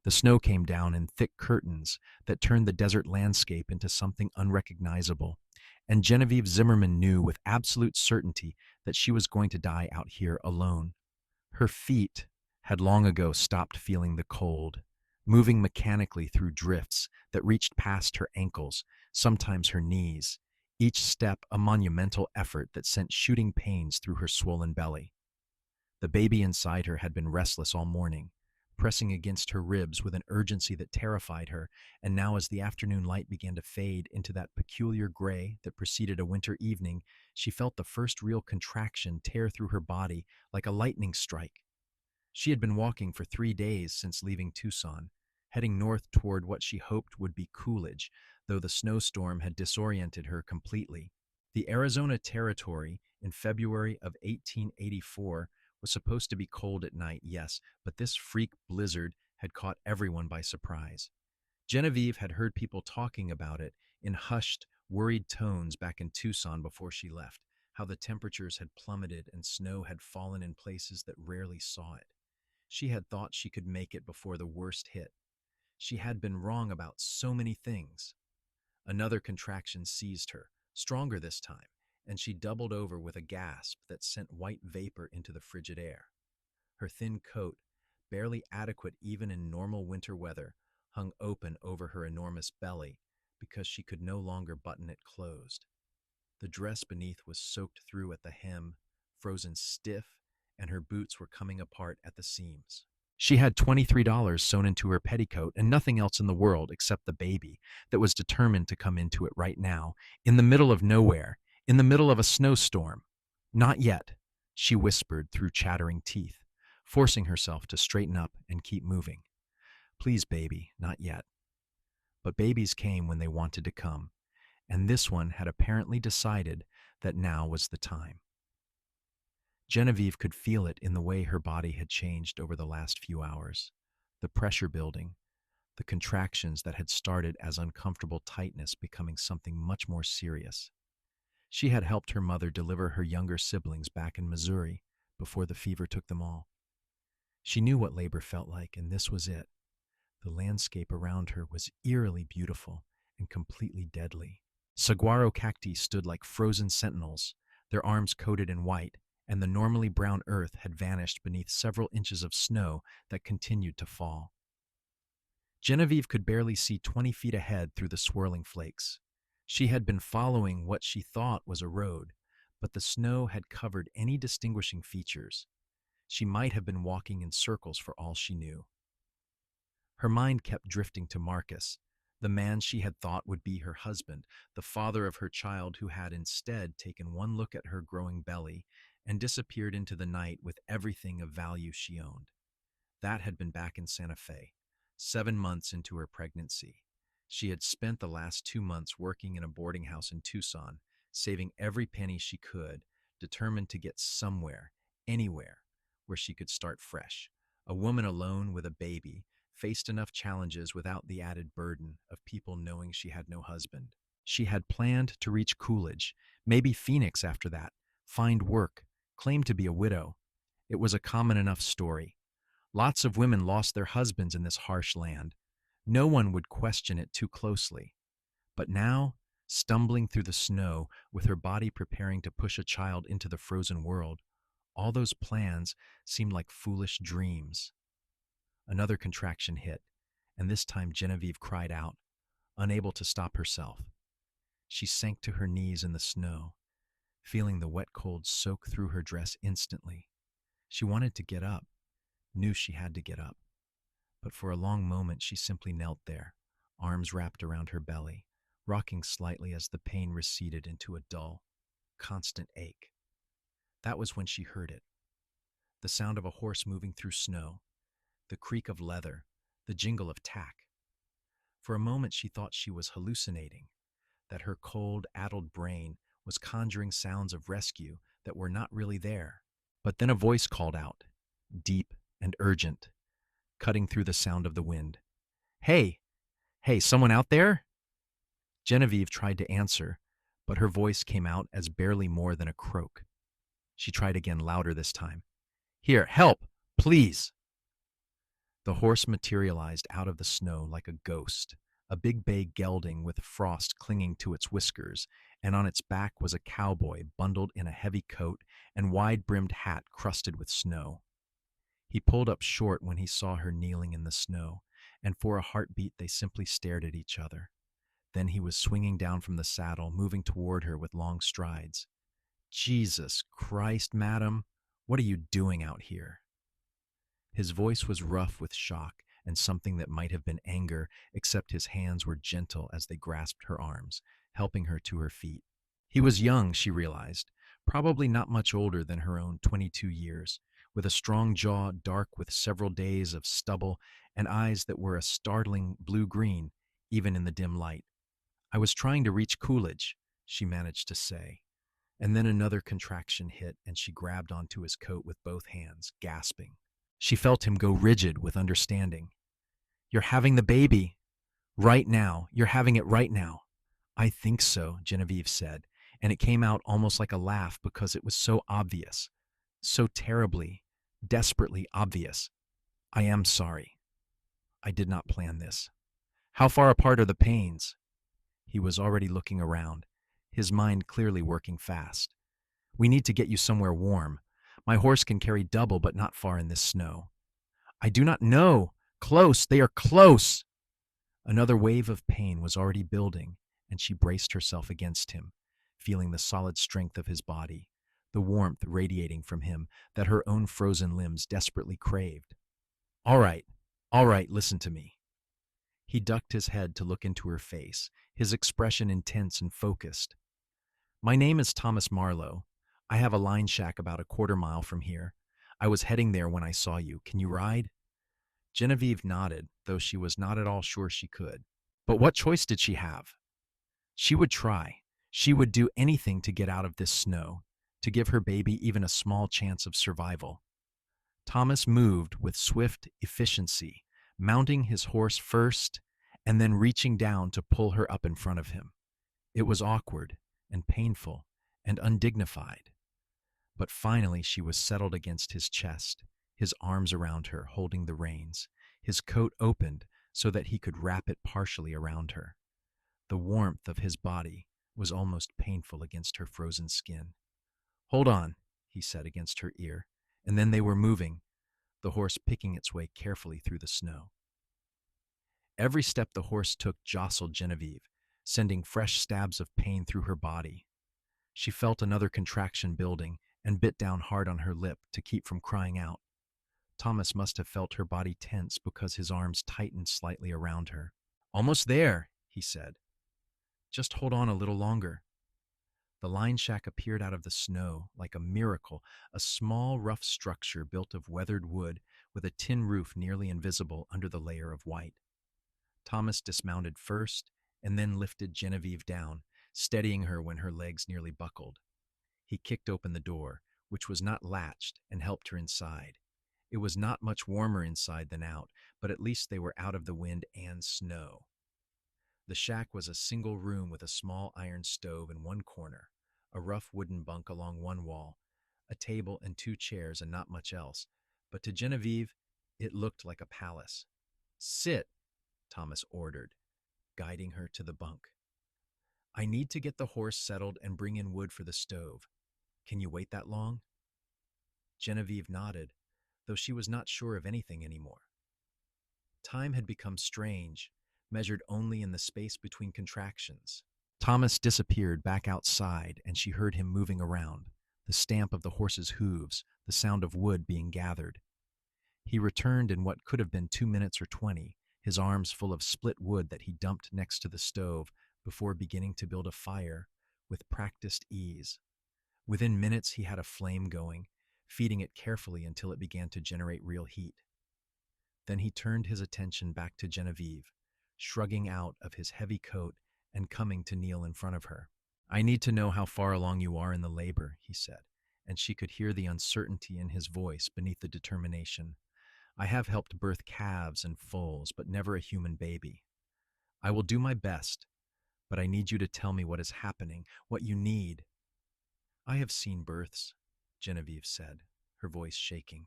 The snow came down in thick curtains that turned the desert landscape into something unrecognizable, and Genevieve Zimmerman knew with absolute certainty that she was going to die out here alone. Her feet had long ago stopped feeling the cold, moving mechanically through drifts that reached past her ankles, sometimes her knees, each step a monumental effort that sent shooting pains through her swollen belly. The baby inside her had been restless all morning, pressing against her ribs with an urgency that terrified her, and now as the afternoon light began to fade into that peculiar gray that preceded a winter evening, she felt the first real contraction tear through her body like a lightning strike. She had been walking for 3 days since leaving Tucson, heading north toward what she hoped would be Coolidge, though the snowstorm had disoriented her completely. The Arizona Territory in February of 1884 was supposed to be cold at night, yes, but this freak blizzard had caught everyone by surprise. Genevieve had heard people talking about it in hushed, worried tones back in Tucson before she left, how the temperatures had plummeted and snow had fallen in places that rarely saw it. She had thought she could make it before the worst hit. She had been wrong about so many things. Another contraction seized her, stronger this time, and she doubled over with a gasp that sent white vapor into the frigid air. Her thin coat, barely adequate even in normal winter weather, hung open over her enormous belly because she could no longer button it closed. The dress beneath was soaked through at the hem, frozen stiff, and her boots were coming apart at the seams. She had $23 sewn into her petticoat and nothing else in the world except the baby that was determined to come into it right now, in the middle of nowhere, in the middle of a snowstorm. Not yet, she whispered through chattering teeth, forcing herself to straighten up and keep moving. Please, baby, not yet. But babies came when they wanted to come, and this one had apparently decided that now was the time. Genevieve could feel it in the way her body had changed over the last few hours. The pressure building, the contractions that had started as uncomfortable tightness becoming something much more serious. She had helped her mother deliver her younger siblings back in Missouri before the fever took them all. She knew what labor felt like, and this was it. The landscape around her was eerily beautiful and completely deadly. Saguaro cacti stood like frozen sentinels, their arms coated in white, and the normally brown earth had vanished beneath several inches of snow that continued to fall. Genevieve could barely see 20 feet ahead through the swirling flakes. She had been following what she thought was a road, but the snow had covered any distinguishing features. She might have been walking in circles for all she knew. Her mind kept drifting to Marcus, the man she had thought would be her husband, the father of her child who had instead taken one look at her growing belly and disappeared into the night with everything of value she owned. That had been back in Santa Fe, 7 months into her pregnancy. She had spent the last 2 months working in a boarding house in Tucson, saving every penny she could, determined to get somewhere, anywhere, where she could start fresh. A woman alone with a baby faced enough challenges without the added burden of people knowing she had no husband. She had planned to reach Coolidge, maybe Phoenix after that, find work, claim to be a widow. It was a common enough story. Lots of women lost their husbands in this harsh land. No one would question it too closely. But now, stumbling through the snow with her body preparing to push a child into the frozen world, all those plans seemed like foolish dreams. Another contraction hit, and this time Genevieve cried out, unable to stop herself. She sank to her knees in the snow, feeling the wet cold soak through her dress instantly. She wanted to get up, knew she had to get up. But for a long moment she simply knelt there, arms wrapped around her belly, rocking slightly as the pain receded into a dull, constant ache. That was when she heard it. The sound of a horse moving through snow, the creak of leather, the jingle of tack. For a moment she thought she was hallucinating, that her cold, addled brain was conjuring sounds of rescue that were not really there. But then a voice called out, deep and urgent, cutting through the sound of the wind. Hey, someone out there? Genevieve tried to answer, but her voice came out as barely more than a croak. She tried again, louder this time. Here, help, please. The horse materialized out of the snow like a ghost, a big bay gelding with frost clinging to its whiskers, and on its back was a cowboy bundled in a heavy coat and wide-brimmed hat crusted with snow. He pulled up short when he saw her kneeling in the snow, and for a heartbeat they simply stared at each other. Then he was swinging down from the saddle, moving toward her with long strides. Jesus Christ, madam, what are you doing out here? His voice was rough with shock and something that might have been anger, except his hands were gentle as they grasped her arms, helping her to her feet. He was young, she realized, probably not much older than her own 22 years, with a strong jaw dark with several days of stubble and eyes that were a startling blue-green, even in the dim light. I was trying to reach Coolidge, she managed to say. And then another contraction hit, and she grabbed onto his coat with both hands, gasping. She felt him go rigid with understanding. You're having the baby. Right now. You're having it right now. I think so, Genevieve said, and it came out almost like a laugh because it was so obvious. So terribly, desperately obvious. I am sorry. I did not plan this. How far apart are the pains? He was already looking around, his mind clearly working fast. We need to get you somewhere warm. My horse can carry double, but not far in this snow. I do not know. Close. They are close. Another wave of pain was already building, and she braced herself against him, feeling the solid strength of his body, the warmth radiating from him that her own frozen limbs desperately craved. All right, listen to me. He ducked his head to look into her face, his expression intense and focused. My name is Thomas Marlowe. I have a line shack about a quarter-mile from here. I was heading there when I saw you. Can you ride? Genevieve nodded, though she was not at all sure she could. But what choice did she have? She would try. She would do anything to get out of this snow, to give her baby even a small chance of survival. Thomas moved with swift efficiency, mounting his horse first and then reaching down to pull her up in front of him. It was awkward and painful and undignified. But finally she was settled against his chest, his arms around her holding the reins, his coat opened so that he could wrap it partially around her. The warmth of his body was almost painful against her frozen skin. Hold on, he said against her ear, and then they were moving, the horse picking its way carefully through the snow. Every step the horse took jostled Genevieve, sending fresh stabs of pain through her body. She felt another contraction building and bit down hard on her lip to keep from crying out. Thomas must have felt her body tense because his arms tightened slightly around her. Almost there, he said. Just hold on a little longer. The line shack appeared out of the snow like a miracle, a small, rough structure built of weathered wood with a tin roof nearly invisible under the layer of white. Thomas dismounted first and then lifted Genevieve down, steadying her when her legs nearly buckled. He kicked open the door, which was not latched, and helped her inside. It was not much warmer inside than out, but at least they were out of the wind and snow. The shack was a single room with a small iron stove in one corner, a rough wooden bunk along one wall, a table and 2 chairs and not much else, but to Genevieve, it looked like a palace. Sit, Thomas ordered, guiding her to the bunk. I need to get the horse settled and bring in wood for the stove. Can you wait that long? Genevieve nodded, though she was not sure of anything anymore. Time had become strange, measured only in the space between contractions. Thomas disappeared back outside, and she heard him moving around, the stamp of the horse's hooves, the sound of wood being gathered. He returned in what could have been 2 minutes or 20, his arms full of split wood that he dumped next to the stove before beginning to build a fire with practiced ease. Within minutes he had a flame going, feeding it carefully until it began to generate real heat. Then he turned his attention back to Genevieve, shrugging out of his heavy coat and coming to kneel in front of her. I need to know how far along you are in the labor, he said, and she could hear the uncertainty in his voice beneath the determination. I have helped birth calves and foals, but never a human baby. I will do my best, but I need you to tell me what is happening, what you need. I have seen births, Genevieve said, her voice shaking.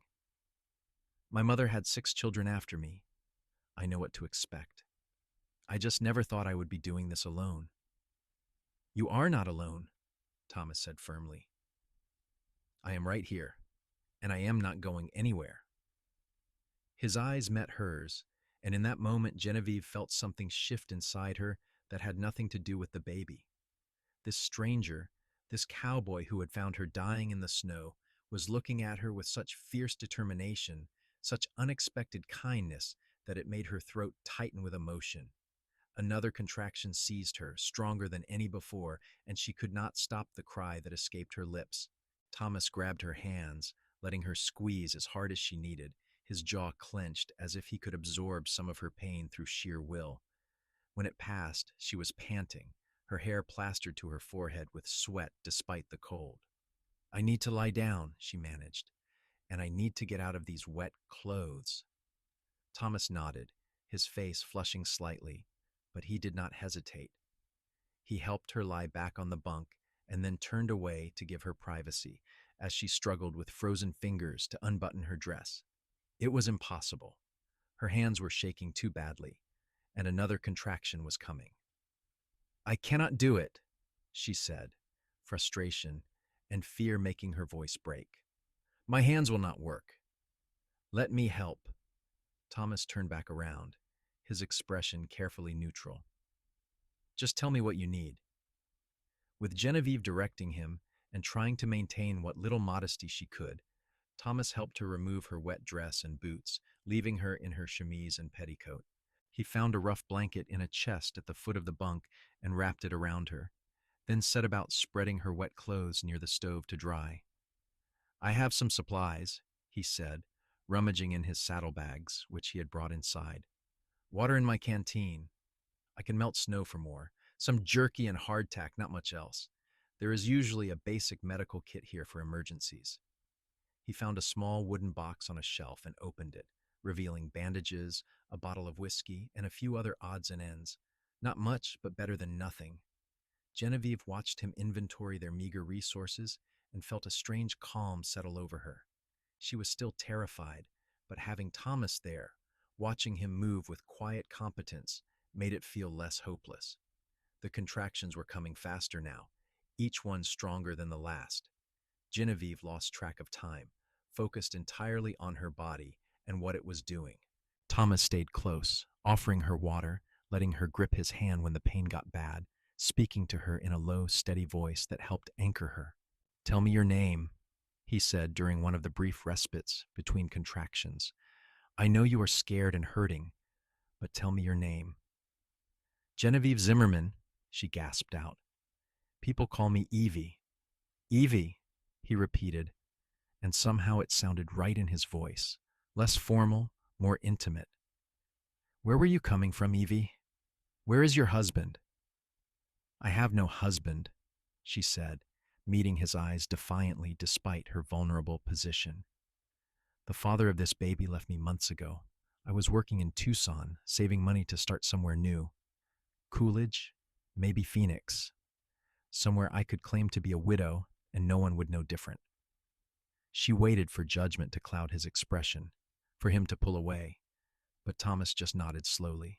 My mother had 6 children after me. I know what to expect. I just never thought I would be doing this alone. You are not alone, Thomas said firmly. I am right here, and I am not going anywhere. His eyes met hers, and in that moment Genevieve felt something shift inside her that had nothing to do with the baby. This stranger, this cowboy who had found her dying in the snow, was looking at her with such fierce determination, such unexpected kindness, that it made her throat tighten with emotion. Another contraction seized her, stronger than any before, and she could not stop the cry that escaped her lips. Thomas grabbed her hands, letting her squeeze as hard as she needed, his jaw clenched as if he could absorb some of her pain through sheer will. When it passed, she was panting, her hair plastered to her forehead with sweat despite the cold. I need to lie down, she managed, and I need to get out of these wet clothes. Thomas nodded, his face flushing slightly, but he did not hesitate. He helped her lie back on the bunk and then turned away to give her privacy as she struggled with frozen fingers to unbutton her dress. It was impossible. Her hands were shaking too badly, and another contraction was coming. I cannot do it, she said, frustration and fear making her voice break. My hands will not work. Let me help. Thomas turned back around, his expression carefully neutral. Just tell me what you need. With Genevieve directing him and trying to maintain what little modesty she could, Thomas helped her remove her wet dress and boots, leaving her in her chemise and petticoat. He found a rough blanket in a chest at the foot of the bunk and wrapped it around her, then set about spreading her wet clothes near the stove to dry. I have some supplies, he said, rummaging in his saddlebags, which he had brought inside. Water in my canteen. I can melt snow for more. Some jerky and hardtack, not much else. There is usually a basic medical kit here for emergencies. He found a small wooden box on a shelf and opened it, revealing bandages, a bottle of whiskey, and a few other odds and ends. Not much, but better than nothing. Genevieve watched him inventory their meager resources and felt a strange calm settle over her. She was still terrified, but having Thomas there, watching him move with quiet competence, made it feel less hopeless. The contractions were coming faster now, each one stronger than the last. Genevieve lost track of time, focused entirely on her body and what it was doing. Thomas stayed close, offering her water, letting her grip his hand when the pain got bad, speaking to her in a low, steady voice that helped anchor her. Tell me your name, he said during one of the brief respites between contractions. I know you are scared and hurting, but tell me your name. Genevieve Zimmerman, she gasped out. People call me Evie. Evie, he repeated, and somehow it sounded right in his voice, less formal, more intimate. Where were you coming from, Evie? Where is your husband? I have no husband, she said, meeting his eyes defiantly despite her vulnerable position. The father of this baby left me months ago. I was working in Tucson, saving money to start somewhere new. Coolidge, maybe Phoenix. Somewhere I could claim to be a widow and no one would know different. She waited for judgment to cloud his expression, for him to pull away, but Thomas just nodded slowly.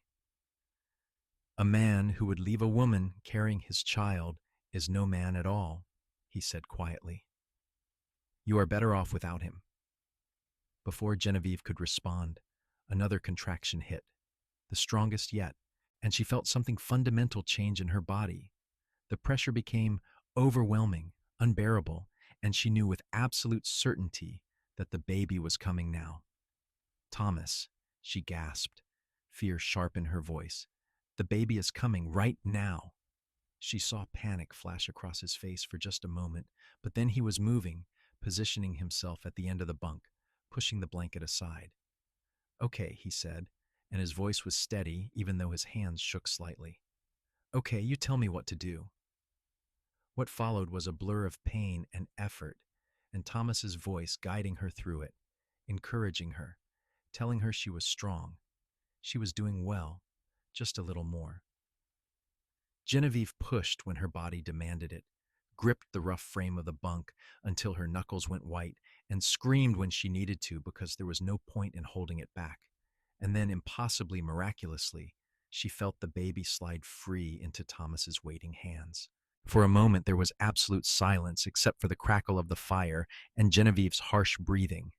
A man who would leave a woman carrying his child is no man at all, he said quietly. You are better off without him. Before Genevieve could respond, another contraction hit, the strongest yet, and she felt something fundamental change in her body. The pressure became overwhelming, unbearable, and she knew with absolute certainty that the baby was coming now. Thomas, she gasped, fear sharp in her voice. The baby is coming right now. She saw panic flash across his face for just a moment, but then he was moving, positioning himself at the end of the bunk, pushing the blanket aside. Okay, he said, and his voice was steady even though his hands shook slightly. Okay, you tell me what to do. What followed was a blur of pain and effort, and Thomas's voice guiding her through it, encouraging her, telling her she was strong. She was doing well, just a little more. Genevieve pushed when her body demanded it, gripped the rough frame of the bunk until her knuckles went white, and screamed when she needed to because there was no point in holding it back. And then, impossibly miraculously, she felt the baby slide free into Thomas's waiting hands. For a moment, there was absolute silence except for the crackle of the fire and Genevieve's harsh breathing.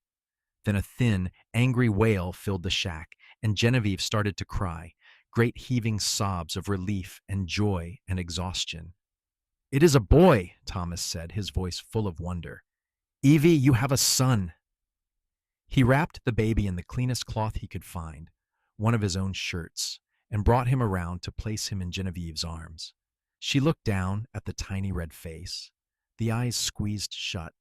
Then a thin, angry wail filled the shack, and Genevieve started to cry, great heaving sobs of relief and joy and exhaustion. "It is a boy," Thomas said, his voice full of wonder. "Evie, you have a son." He wrapped the baby in the cleanest cloth he could find, one of his own shirts, and brought him around to place him in Genevieve's arms. She looked down at the tiny red face, the eyes squeezed shut,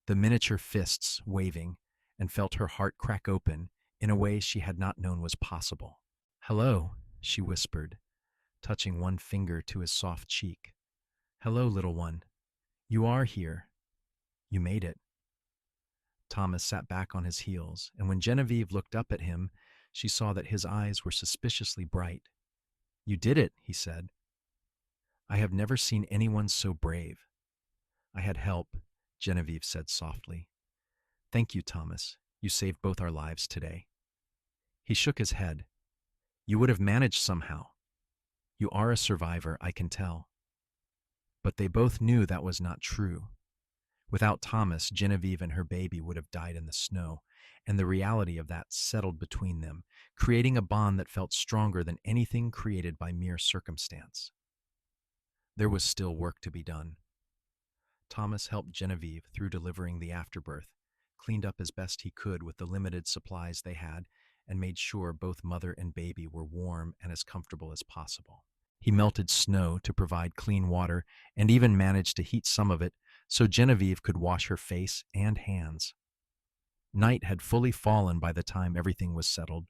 the miniature fists waving, and felt her heart crack open in a way she had not known was possible. "Hello," she whispered, touching one finger to his soft cheek. "Hello, little one. You are here. You made it." Thomas sat back on his heels, and when Genevieve looked up at him, she saw that his eyes were suspiciously bright. "You did it," he said. "I have never seen anyone so brave." "I had help," Genevieve said softly. "Thank you, Thomas. You saved both our lives today." He shook his head. "You would have managed somehow. You are a survivor, I can tell." But they both knew that was not true. Without Thomas, Genevieve and her baby would have died in the snow, and the reality of that settled between them, creating a bond that felt stronger than anything created by mere circumstance. There was still work to be done. Thomas helped Genevieve through delivering the afterbirth, cleaned up as best he could with the limited supplies they had, and made sure both mother and baby were warm and as comfortable as possible. He melted snow to provide clean water and even managed to heat some of it so Genevieve could wash her face and hands. Night had fully fallen by the time everything was settled.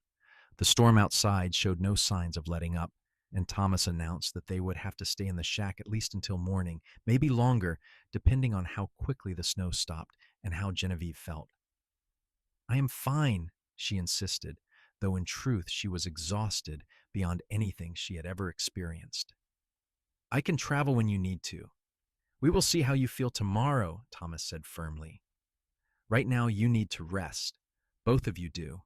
The storm outside showed no signs of letting up, and Thomas announced that they would have to stay in the shack at least until morning, maybe longer, depending on how quickly the snow stopped and how Genevieve felt. "I am fine," she insisted, though in truth she was exhausted beyond anything she had ever experienced. "I can travel when you need to. We will see how you feel tomorrow," Thomas said firmly. "Right now you need to rest. Both of you do."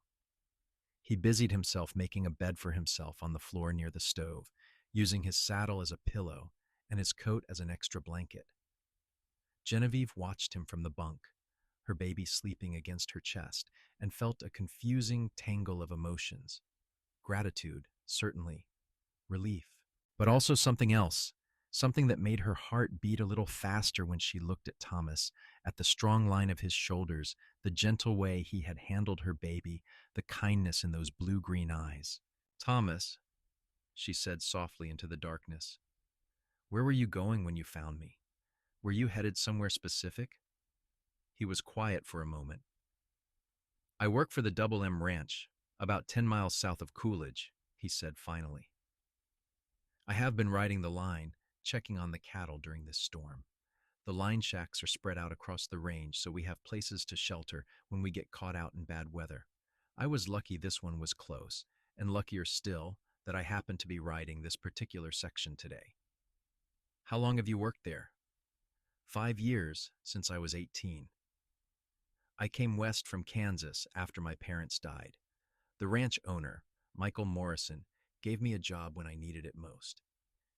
He busied himself making a bed for himself on the floor near the stove, using his saddle as a pillow and his coat as an extra blanket. Genevieve watched him from the bunk, her baby sleeping against her chest, and felt a confusing tangle of emotions. Gratitude, certainly. Relief. But also something else. Something that made her heart beat a little faster when she looked at Thomas, at the strong line of his shoulders, the gentle way he had handled her baby, the kindness in those blue-green eyes. "Thomas," she said softly into the darkness, "where were you going when you found me? Were you headed somewhere specific?" He was quiet for a moment. "I work for the Double M Ranch, about 10 miles south of Coolidge," he said finally. "I have been riding the line, checking on the cattle during this storm. The line shacks are spread out across the range, so we have places to shelter when we get caught out in bad weather. I was lucky this one was close, and luckier still that I happened to be riding this particular section today." "How long have you worked there?" 5 years, since I was 18. I came west from Kansas after my parents died. The ranch owner, Michael Morrison, gave me a job when I needed it most.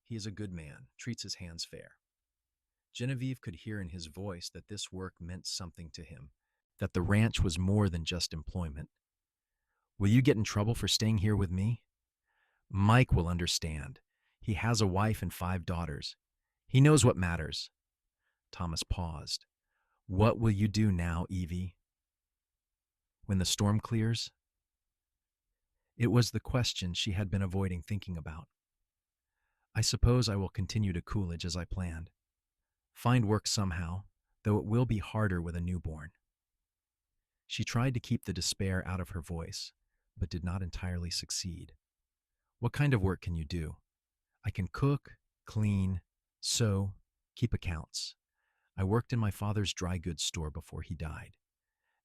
He is a good man, treats his hands fair." Genevieve could hear in his voice that this work meant something to him, that the ranch was more than just employment. "Will you get in trouble for staying here with me?" "Mike will understand. He has a wife and 5 daughters. He knows what matters." Thomas paused. "What will you do now, Evie?" "When the storm clears?" It was the question she had been avoiding thinking about. "I suppose I will continue to Coolidge as I planned. Find work somehow, though it will be harder with a newborn." She tried to keep the despair out of her voice, but did not entirely succeed. "What kind of work can you do?" "I can cook, clean, sew, keep accounts. I worked in my father's dry goods store before he died.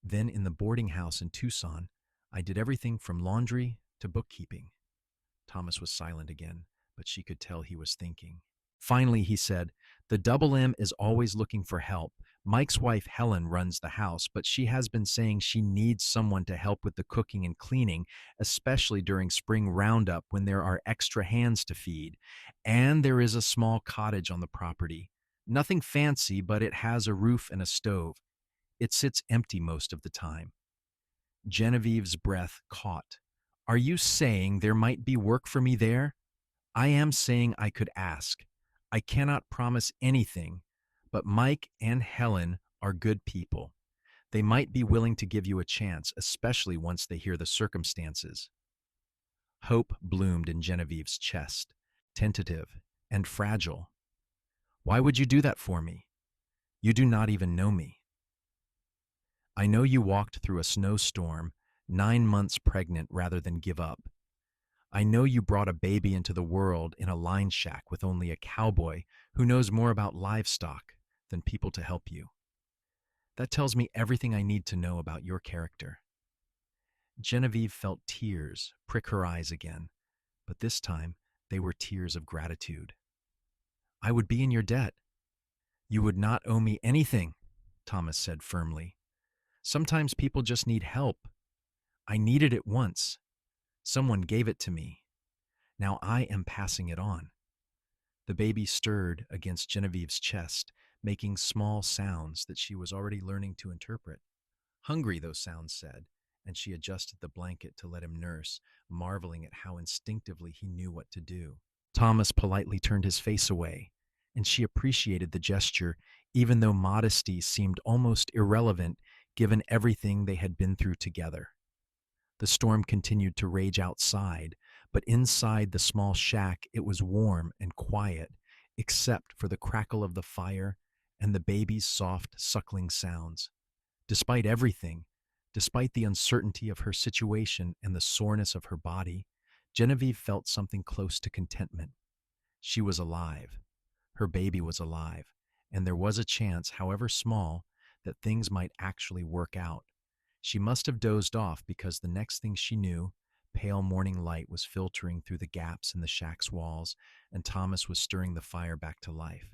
Then in the boarding house in Tucson, I did everything from laundry to bookkeeping." Thomas was silent again, but she could tell he was thinking. Finally, he said, The double M is always looking for help. Mike's wife, Helen, runs the house, but she has been saying she needs someone to help with the cooking and cleaning, especially during spring roundup when there are extra hands to feed. And there is a small cottage on the property. Nothing fancy, but it has a roof and a stove. It sits empty most of the time. Genevieve's breath caught. Are you saying there might be work for me there? I am saying I could ask. I cannot promise anything, but Mike and Helen are good people. They might be willing to give you a chance, especially once they hear the circumstances. Hope bloomed in Genevieve's chest, tentative and fragile. Why would you do that for me? You do not even know me. I know you walked through a snowstorm, 9 months pregnant rather than give up. I know you brought a baby into the world in a line shack with only a cowboy who knows more about livestock than people to help you. That tells me everything I need to know about your character. Genevieve felt tears prick her eyes again, but this time they were tears of gratitude. I would be in your debt. You would not owe me anything, Thomas said firmly. Sometimes people just need help. I needed it once. Someone gave it to me. Now I am passing it on. The baby stirred against Genevieve's chest, making small sounds that she was already learning to interpret. Hungry, those sounds said, and she adjusted the blanket to let him nurse, marveling at how instinctively he knew what to do. Thomas politely turned his face away, and she appreciated the gesture, even though modesty seemed almost irrelevant given everything they had been through together. The storm continued to rage outside, but inside the small shack it was warm and quiet, except for the crackle of the fire and the baby's soft, suckling sounds. Despite everything, despite the uncertainty of her situation and the soreness of her body, Genevieve felt something close to contentment. She was alive. Her baby was alive, and there was a chance, however small, that things might actually work out. She must have dozed off because the next thing she knew, pale morning light was filtering through the gaps in the shack's walls, and Thomas was stirring the fire back to life.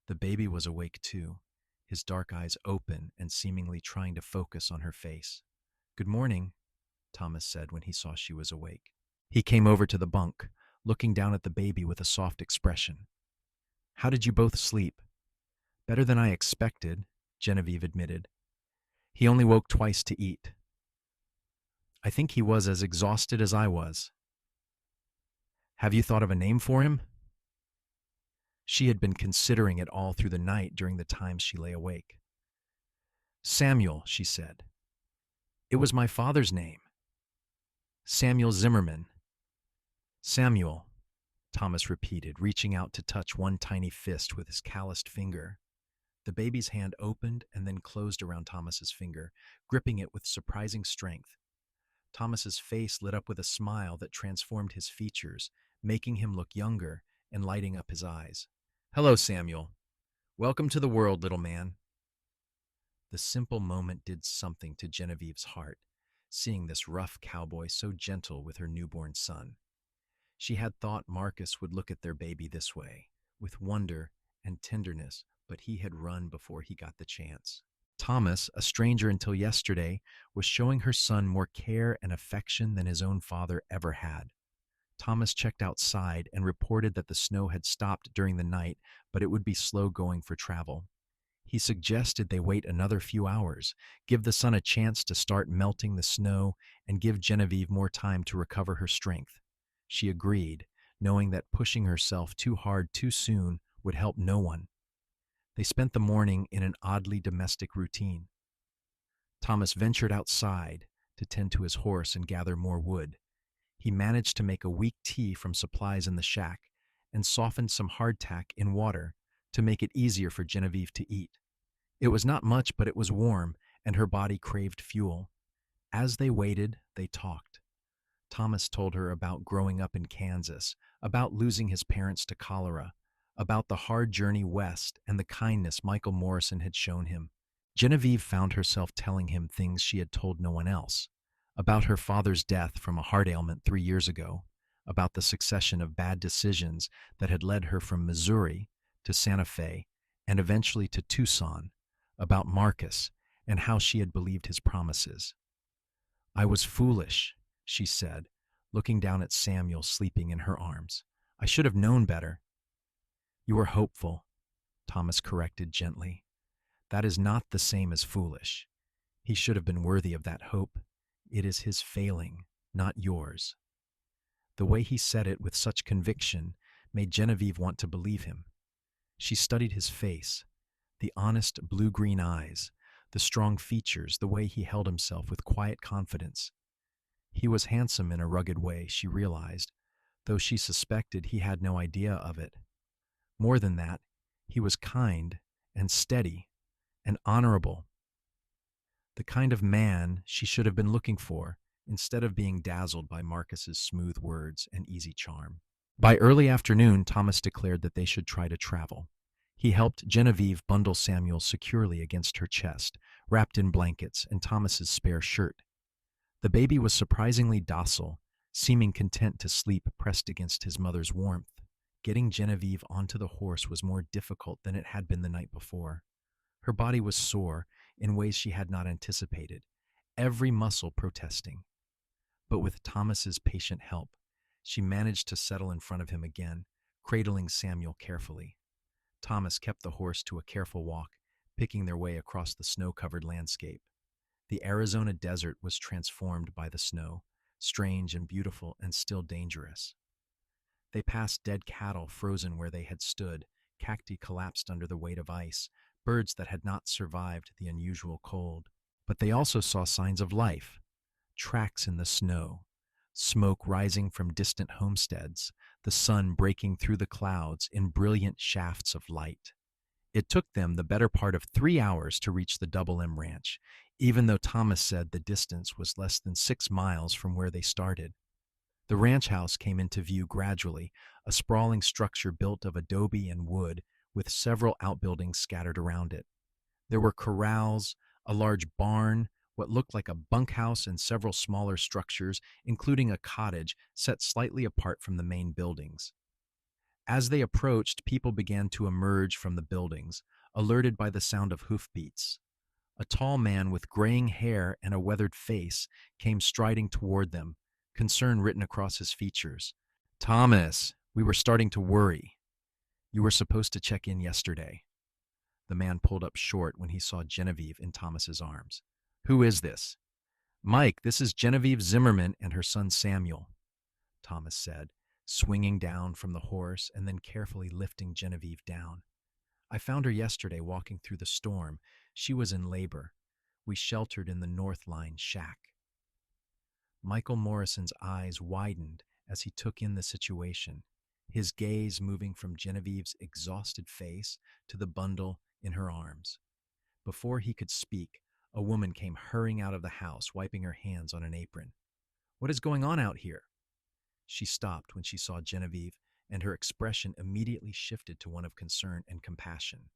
The baby was awake too, his dark eyes open and seemingly trying to focus on her face. Good morning, Thomas said when he saw she was awake. He came over to the bunk, looking down at the baby with a soft expression. How did you both sleep? Better than I expected, Genevieve admitted. He only woke twice to eat. I think he was as exhausted as I was. Have you thought of a name for him? She had been considering it all through the night during the times she lay awake. Samuel, she said. It was my father's name. Samuel Zimmerman. Samuel, Thomas repeated, reaching out to touch one tiny fist with his calloused finger. The baby's hand opened and then closed around Thomas's finger, gripping it with surprising strength. Thomas's face lit up with a smile that transformed his features, making him look younger and lighting up his eyes. Hello, Samuel. Welcome to the world, little man. The simple moment did something to Genevieve's heart, seeing this rough cowboy so gentle with her newborn son. She had thought Marcus would look at their baby this way, with wonder and tenderness, but he had run before he got the chance. Thomas, a stranger until yesterday, was showing her son more care and affection than his own father ever had. Thomas checked outside and reported that the snow had stopped during the night, but it would be slow going for travel. He suggested they wait another few hours, give the sun a chance to start melting the snow, and give Genevieve more time to recover her strength. She agreed, knowing that pushing herself too hard too soon would help no one. They spent the morning in an oddly domestic routine. Thomas ventured outside to tend to his horse and gather more wood. He managed to make a weak tea from supplies in the shack and softened some hardtack in water to make it easier for Genevieve to eat. It was not much, but it was warm, and her body craved fuel. As they waited, they talked. Thomas told her about growing up in Kansas, about losing his parents to cholera, about the hard journey west and the kindness Michael Morrison had shown him. Genevieve found herself telling him things she had told no one else, about her father's death from a heart ailment 3 years ago, about the succession of bad decisions that had led her from Missouri to Santa Fe, and eventually to Tucson, about Marcus and how she had believed his promises. "I was foolish," she said, looking down at Samuel sleeping in her arms. "I should have known better." "You were hopeful," Thomas corrected gently. "That is not the same as foolish. He should have been worthy of that hope. It is his failing, not yours." The way he said it with such conviction made Genevieve want to believe him. She studied his face, the honest blue-green eyes, the strong features, the way he held himself with quiet confidence. He was handsome in a rugged way, she realized, though she suspected he had no idea of it. More than that, he was kind and steady and honorable, the kind of man she should have been looking for, instead of being dazzled by Marcus's smooth words and easy charm. By early afternoon, Thomas declared that they should try to travel. He helped Genevieve bundle Samuel securely against her chest, wrapped in blankets and Thomas's spare shirt. The baby was surprisingly docile, seeming content to sleep pressed against his mother's warmth. Getting Genevieve onto the horse was more difficult than it had been the night before. Her body was sore in ways she had not anticipated, every muscle protesting. But with Thomas's patient help, she managed to settle in front of him again, cradling Samuel carefully. Thomas kept the horse to a careful walk, picking their way across the snow-covered landscape. The Arizona desert was transformed by the snow, strange and beautiful and still dangerous. They passed dead cattle frozen where they had stood, cacti collapsed under the weight of ice, birds that had not survived the unusual cold. But they also saw signs of life, tracks in the snow, smoke rising from distant homesteads, the sun breaking through the clouds in brilliant shafts of light. It took them the better part of 3 hours to reach the Double M Ranch, even though Thomas said the distance was less than 6 miles from where they started. The ranch house came into view gradually, a sprawling structure built of adobe and wood, with several outbuildings scattered around it. There were corrals, a large barn, what looked like a bunkhouse, and several smaller structures, including a cottage set slightly apart from the main buildings. As they approached, people began to emerge from the buildings, alerted by the sound of hoofbeats. A tall man with graying hair and a weathered face came striding toward them, concern written across his features. "Thomas, we were starting to worry. You were supposed to check in yesterday." The man pulled up short when he saw Genevieve in Thomas's arms. "Who is this?" "Mike, this is Genevieve Zimmerman and her son Samuel," Thomas said, swinging down from the horse and then carefully lifting Genevieve down. "I found her yesterday walking through the storm. She was in labor. We sheltered in the North Line shack." Michael Morrison's eyes widened as he took in the situation, his gaze moving from Genevieve's exhausted face to the bundle in her arms. Before he could speak, a woman came hurrying out of the house, wiping her hands on an apron. "What is going on out here?" She stopped when she saw Genevieve, and her expression immediately shifted to one of concern and compassion.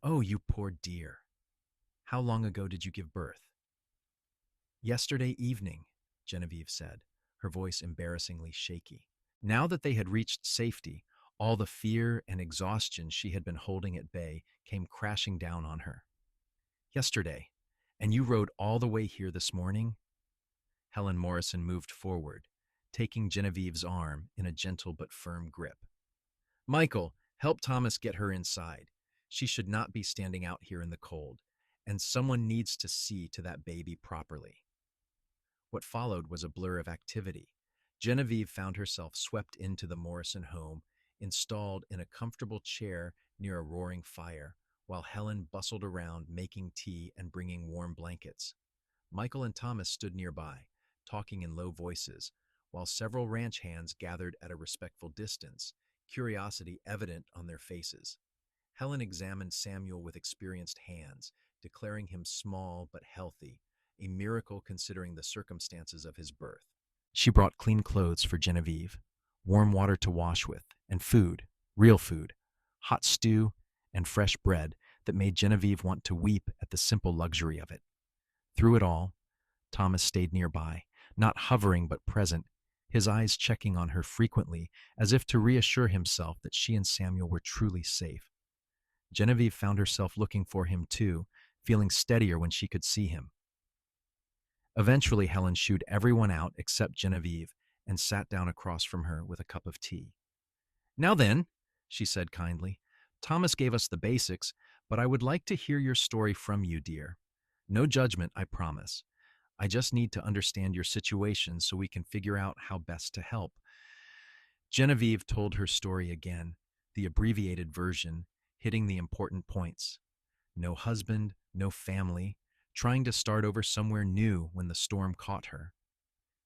"Oh, you poor dear. How long ago did you give birth?" "Yesterday evening," Genevieve said, her voice embarrassingly shaky. Now that they had reached safety, all the fear and exhaustion she had been holding at bay came crashing down on her. "Yesterday. And you rode all the way here this morning?" Helen Morrison moved forward, taking Genevieve's arm in a gentle but firm grip. "Michael, help Thomas get her inside. She should not be standing out here in the cold, and someone needs to see to that baby properly." What followed was a blur of activity. Genevieve found herself swept into the Morrison home, installed in a comfortable chair near a roaring fire, while Helen bustled around making tea and bringing warm blankets. Michael and Thomas stood nearby, talking in low voices, while several ranch hands gathered at a respectful distance, curiosity evident on their faces. Helen examined Samuel with experienced hands, declaring him small but healthy, a miracle considering the circumstances of his birth. She brought clean clothes for Genevieve, warm water to wash with, and food, real food, hot stew, and fresh bread that made Genevieve want to weep at the simple luxury of it. Through it all, Thomas stayed nearby, not hovering but present, his eyes checking on her frequently as if to reassure himself that she and Samuel were truly safe. Genevieve found herself looking for him too, feeling steadier when she could see him. Eventually, Helen shooed everyone out except Genevieve and sat down across from her with a cup of tea. "Now then," she said kindly, "Thomas gave us the basics, but I would like to hear your story from you, dear. No judgment, I promise. I just need to understand your situation so we can figure out how best to help." Genevieve told her story again, the abbreviated version, hitting the important points. No husband, no family, trying to start over somewhere new when the storm caught her.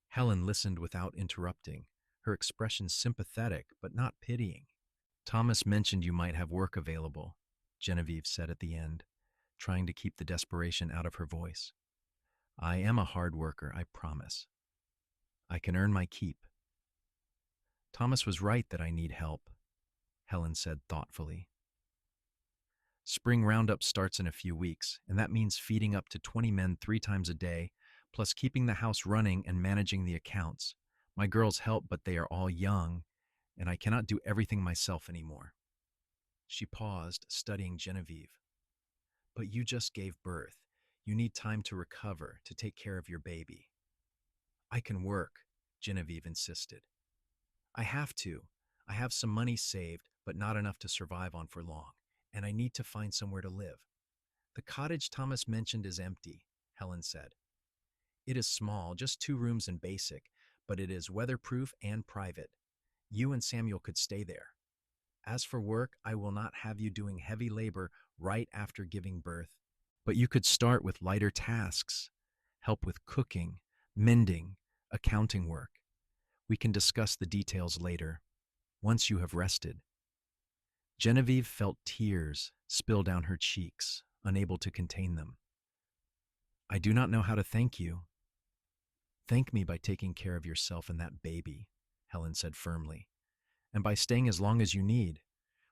Helen listened without interrupting, her expression sympathetic but not pitying. "Thomas mentioned you might have work available," Genevieve said at the end, trying to keep the desperation out of her voice. "I am a hard worker, I promise. I can earn my keep." "Thomas was right that I need help," Helen said thoughtfully. "Spring roundup starts in a few weeks, and that means feeding up to 20 men 3 times a day, plus keeping the house running and managing the accounts. My girls help, but they are all young, and I cannot do everything myself anymore." She paused, studying Genevieve. "But you just gave birth. You need time to recover, to take care of your baby." "I can work," Genevieve insisted. "I have to. I have some money saved, but not enough to survive on for long, and I need to find somewhere to live." "The cottage Thomas mentioned is empty," Helen said. "It is small, just 2 rooms and basic, but it is weatherproof and private. You and Samuel could stay there. As for work, I will not have you doing heavy labor right after giving birth, but you could start with lighter tasks, help with cooking, mending, accounting work. We can discuss the details later, once you have rested." Genevieve felt tears spill down her cheeks, unable to contain them. "I do not know how to thank you." "Thank me by taking care of yourself and that baby," Helen said firmly, "and by staying as long as you need.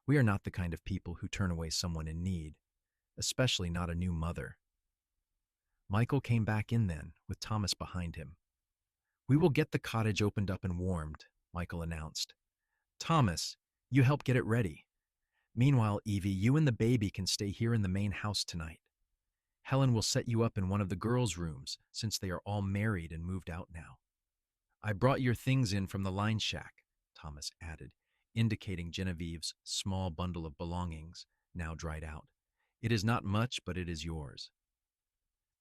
We are not the kind of people who turn away someone in need, especially not a new mother." Michael came back in then, with Thomas behind him. "We will get the cottage opened up and warmed," Michael announced. "Thomas, you help get it ready. Meanwhile, Evie, you and the baby can stay here in the main house tonight. Helen will set you up in one of the girls' rooms, since they are all married and moved out now. I brought your things in from the line shack," Thomas added, indicating Genevieve's small bundle of belongings, now dried out. "It is not much, but it is yours."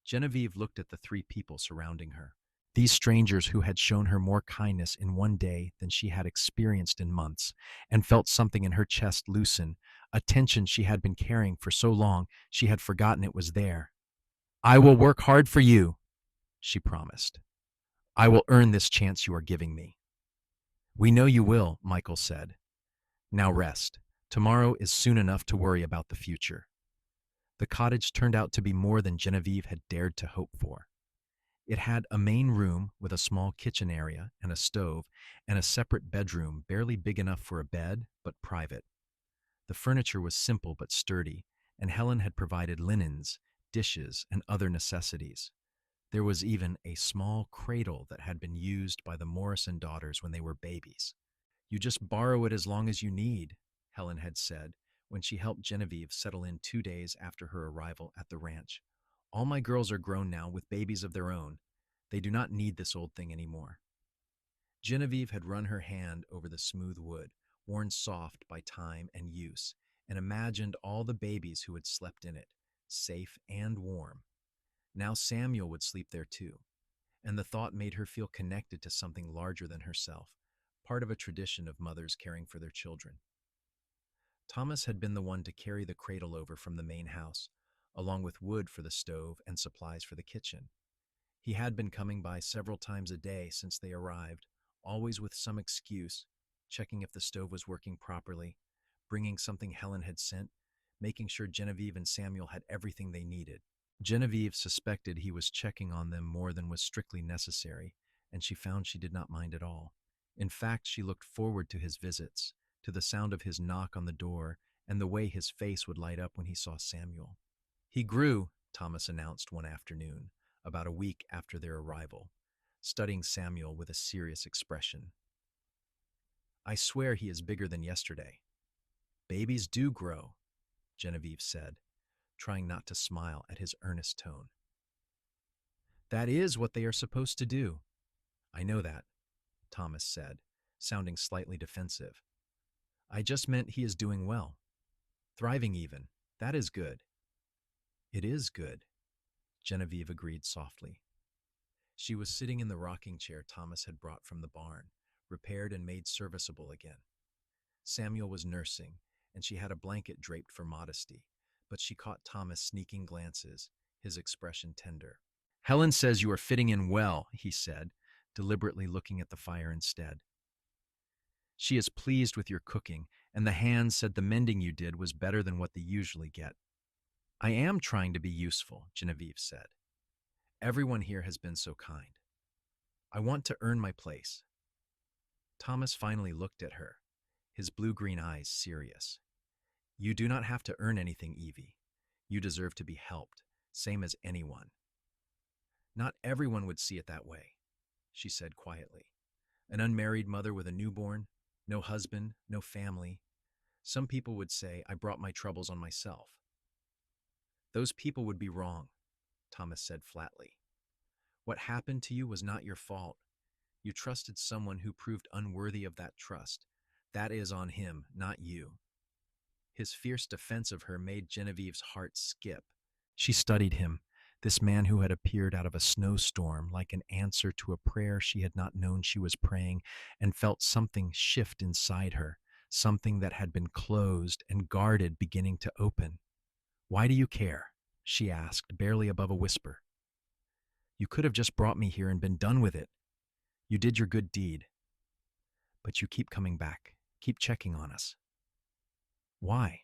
Genevieve looked at the 3 people surrounding her. These strangers who had shown her more kindness in one day than she had experienced in months, and felt something in her chest loosen, a tension she had been carrying for so long she had forgotten it was there. "I will work hard for you," she promised. "I will earn this chance you are giving me." "We know you will," Michael said. "Now rest. Tomorrow is soon enough to worry about the future." The cottage turned out to be more than Genevieve had dared to hope for. It had a main room with a small kitchen area and a stove, and a separate bedroom barely big enough for a bed, but private. The furniture was simple but sturdy, and Helen had provided linens, dishes, and other necessities. There was even a small cradle that had been used by the Morrison daughters when they were babies. "You just borrow it as long as you need," Helen had said when she helped Genevieve settle in 2 days after her arrival at the ranch. "All my girls are grown now with babies of their own. They do not need this old thing anymore." Genevieve had run her hand over the smooth wood, worn soft by time and use, and imagined all the babies who had slept in it, safe and warm. Now Samuel would sleep there too, and the thought made her feel connected to something larger than herself, part of a tradition of mothers caring for their children. Thomas had been the one to carry the cradle over from the main house, along with wood for the stove and supplies for the kitchen. He had been coming by several times a day since they arrived, always with some excuse, checking if the stove was working properly, bringing something Helen had sent, making sure Genevieve and Samuel had everything they needed. Genevieve suspected he was checking on them more than was strictly necessary, and she found she did not mind at all. In fact, she looked forward to his visits, to the sound of his knock on the door, and the way his face would light up when he saw Samuel. "He grew," Thomas announced one afternoon, about a week after their arrival. studying Samuel with a serious expression. I swear he is bigger than yesterday. Babies do grow, Genevieve said, trying not to smile at his earnest tone. That is what they are supposed to do. I know that, Thomas said, sounding slightly defensive. I just meant he is doing well. Thriving even. That is good. It is good, Genevieve agreed softly. She was sitting in the rocking chair Thomas had brought from the barn, repaired and made serviceable again. Samuel was nursing, and she had a blanket draped for modesty, but she caught Thomas' sneaking glances, his expression tender. Helen says you are fitting in well, he said, deliberately looking at the fire instead. She is pleased with your cooking, and the hands said the mending you did was better than what they usually get. I am trying to be useful, Genevieve said. Everyone here has been so kind. I want to earn my place. Thomas finally looked at her, his blue-green eyes serious. You do not have to earn anything, Evie. You deserve to be helped, same as anyone. Not everyone would see it that way, she said quietly. An unmarried mother with a newborn, no husband, no family. Some people would say I brought my troubles on myself. Those people would be wrong, Thomas said flatly. What happened to you was not your fault. You trusted someone who proved unworthy of that trust. That is on him, not you. His fierce defense of her made Genevieve's heart skip. She studied him, this man who had appeared out of a snowstorm like an answer to a prayer she had not known she was praying, and felt something shift inside her, something that had been closed and guarded beginning to open. Why do you care? She asked, barely above a whisper. You could have just brought me here and been done with it. You did your good deed. But you keep coming back, keep checking on us. Why?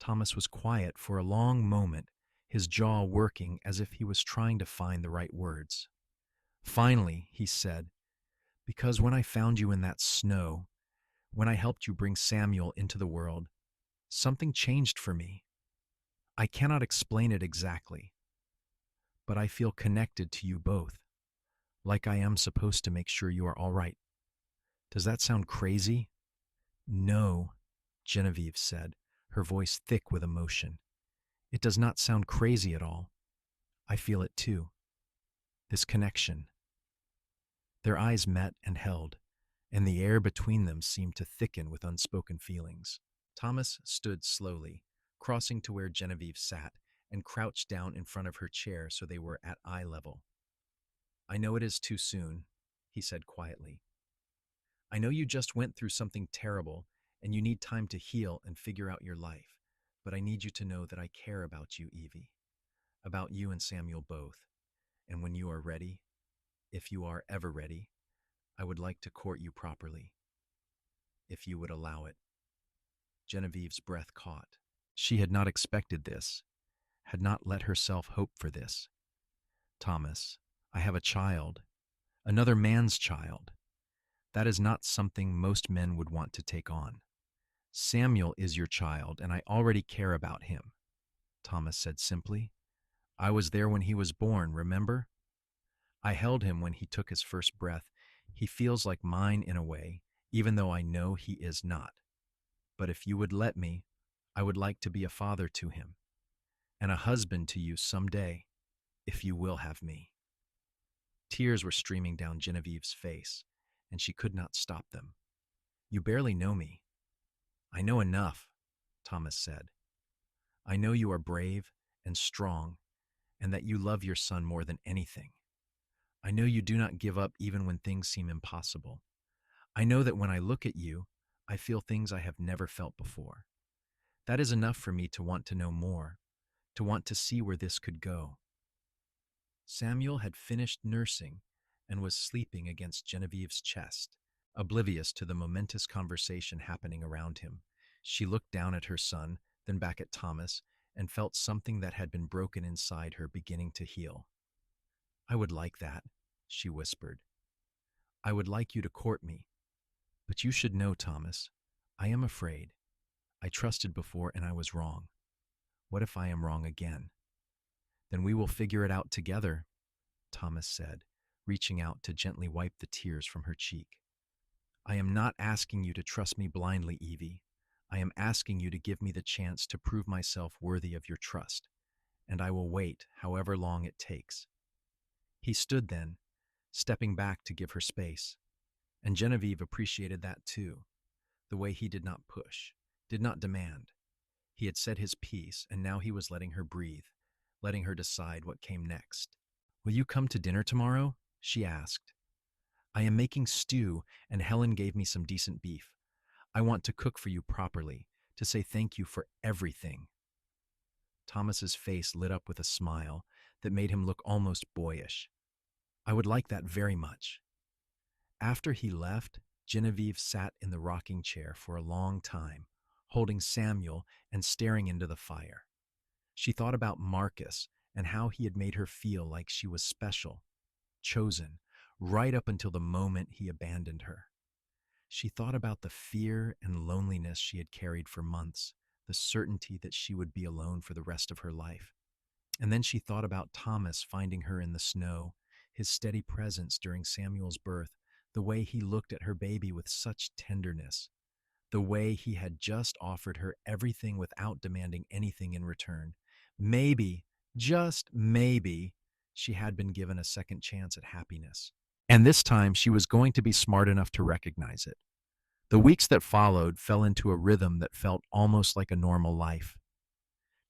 Thomas was quiet for a long moment, his jaw working as if he was trying to find the right words. Finally, he said, because when I found you in that snow, when I helped you bring Samuel into the world, something changed for me. I cannot explain it exactly, but I feel connected to you both, like I am supposed to make sure you are all right. Does that sound crazy? No, Genevieve said, her voice thick with emotion. It does not sound crazy at all. I feel it too. This connection. Their eyes met and held, and the air between them seemed to thicken with unspoken feelings. Thomas stood slowly, crossing to where Genevieve sat, and crouched down in front of her chair so they were at eye level. I know it is too soon, he said quietly. I know you just went through something terrible, and you need time to heal and figure out your life, but I need you to know that I care about you, Evie, about you and Samuel both, and when you are ready, if you are ever ready, I would like to court you properly, if you would allow it. Genevieve's breath caught. She had not expected this, had not let herself hope for this. Thomas, I have a child, another man's child. That is not something most men would want to take on. Samuel is your child, and I already care about him, Thomas said simply. I was there when he was born, remember? I held him when he took his first breath. He feels like mine in a way, even though I know he is not. But if you would let me, I would like to be a father to him, and a husband to you someday, if you will have me. Tears were streaming down Genevieve's face, and she could not stop them. You barely know me. I know enough, Thomas said. I know you are brave and strong, and that you love your son more than anything. I know you do not give up even when things seem impossible. I know that when I look at you, I feel things I have never felt before. That is enough for me to want to know more, to want to see where this could go. Samuel had finished nursing and was sleeping against Genevieve's chest, oblivious to the momentous conversation happening around him. She looked down at her son, then back at Thomas, and felt something that had been broken inside her beginning to heal. I would like that, she whispered. I would like you to court me. But you should know, Thomas, I am afraid. I trusted before and I was wrong. What if I am wrong again? Then we will figure it out together, Thomas said, reaching out to gently wipe the tears from her cheek. I am not asking you to trust me blindly, Evie. I am asking you to give me the chance to prove myself worthy of your trust, and I will wait however long it takes. He stood then, stepping back to give her space, and Genevieve appreciated that too, the way he did not push, did not demand. He had said his piece, and now he was letting her breathe, letting her decide what came next. Will you come to dinner tomorrow? She asked. I am making stew, and Helen gave me some decent beef. I want to cook for you properly, to say thank you for everything. Thomas's face lit up with a smile that made him look almost boyish. I would like that very much. After he left, Genevieve sat in the rocking chair for a long time, holding Samuel and staring into the fire. She thought about Marcus and how he had made her feel like she was special, chosen, right up until the moment he abandoned her. She thought about the fear and loneliness she had carried for months, the certainty that she would be alone for the rest of her life. And then she thought about Thomas finding her in the snow, his steady presence during Samuel's birth, the way he looked at her baby with such tenderness, the way he had just offered her everything without demanding anything in return. Maybe, just maybe, she had been given a second chance at happiness. And this time she was going to be smart enough to recognize it. The weeks that followed fell into a rhythm that felt almost like a normal life.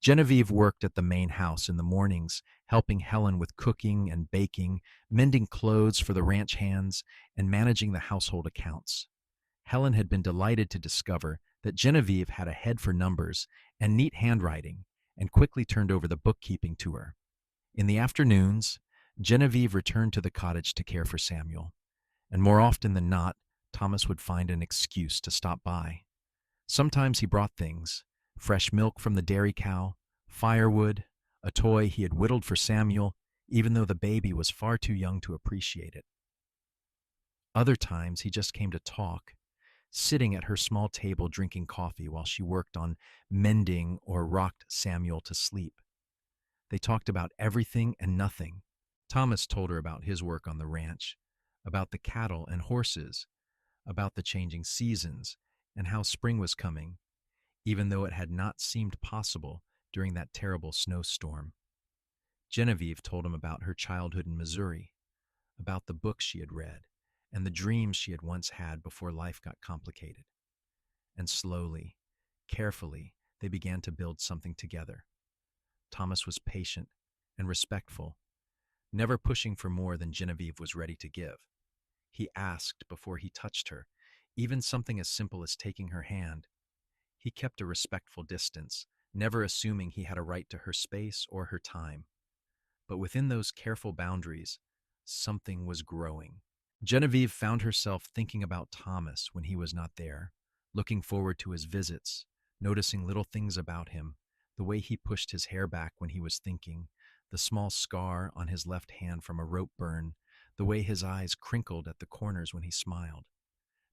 Genevieve worked at the main house in the mornings, helping Helen with cooking and baking, mending clothes for the ranch hands, and managing the household accounts. Helen had been delighted to discover that Genevieve had a head for numbers and neat handwriting, and quickly turned over the bookkeeping to her. In the afternoons, Genevieve returned to the cottage to care for Samuel, and more often than not, Thomas would find an excuse to stop by. Sometimes he brought things: fresh milk from the dairy cow, firewood, a toy he had whittled for Samuel, even though the baby was far too young to appreciate it. Other times he just came to talk, sitting at her small table drinking coffee while she worked on mending or rocked Samuel to sleep. They talked about everything and nothing. Thomas told her about his work on the ranch, about the cattle and horses, about the changing seasons, and how spring was coming, even though it had not seemed possible during that terrible snowstorm. Genevieve told him about her childhood in Missouri, about the books she had read, and the dreams she had once had before life got complicated. And slowly, carefully, they began to build something together. Thomas was patient and respectful, never pushing for more than Genevieve was ready to give. He asked before he touched her, even something as simple as taking her hand. He kept a respectful distance, never assuming he had a right to her space or her time. But within those careful boundaries, something was growing. Genevieve found herself thinking about Thomas when he was not there, looking forward to his visits, noticing little things about him, the way he pushed his hair back when he was thinking, the small scar on his left hand from a rope burn, the way his eyes crinkled at the corners when he smiled.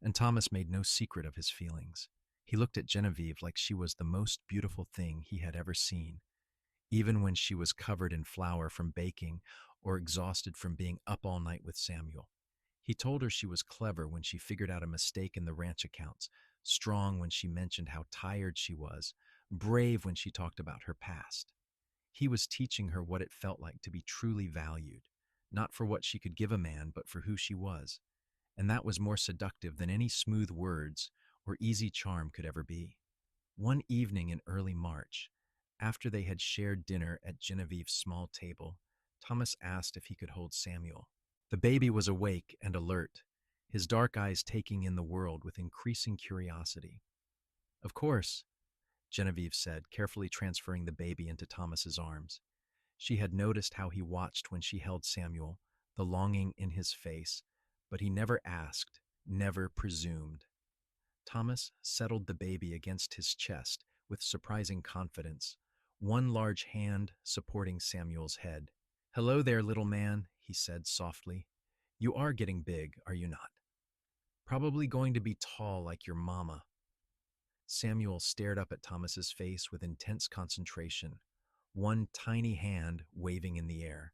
And Thomas made no secret of his feelings. He looked at Genevieve like she was the most beautiful thing he had ever seen, even when she was covered in flour from baking or exhausted from being up all night with Samuel. He told her she was clever when she figured out a mistake in the ranch accounts, strong when she mentioned how tired she was, brave when she talked about her past. He was teaching her what it felt like to be truly valued, not for what she could give a man, but for who she was. And that was more seductive than any smooth words or easy charm could ever be. One evening in early March, after they had shared dinner at Genevieve's small table, Thomas asked if he could hold Samuel. The baby was awake and alert, his dark eyes taking in the world with increasing curiosity. Of course, Genevieve said, carefully transferring the baby into Thomas's arms. She had noticed how he watched when she held Samuel, the longing in his face, but he never asked, never presumed. Thomas settled the baby against his chest with surprising confidence, one large hand supporting Samuel's head. "Hello there, little man," he said softly. "You are getting big, are you not? Probably going to be tall like your mama." Samuel stared up at Thomas's face with intense concentration, one tiny hand waving in the air.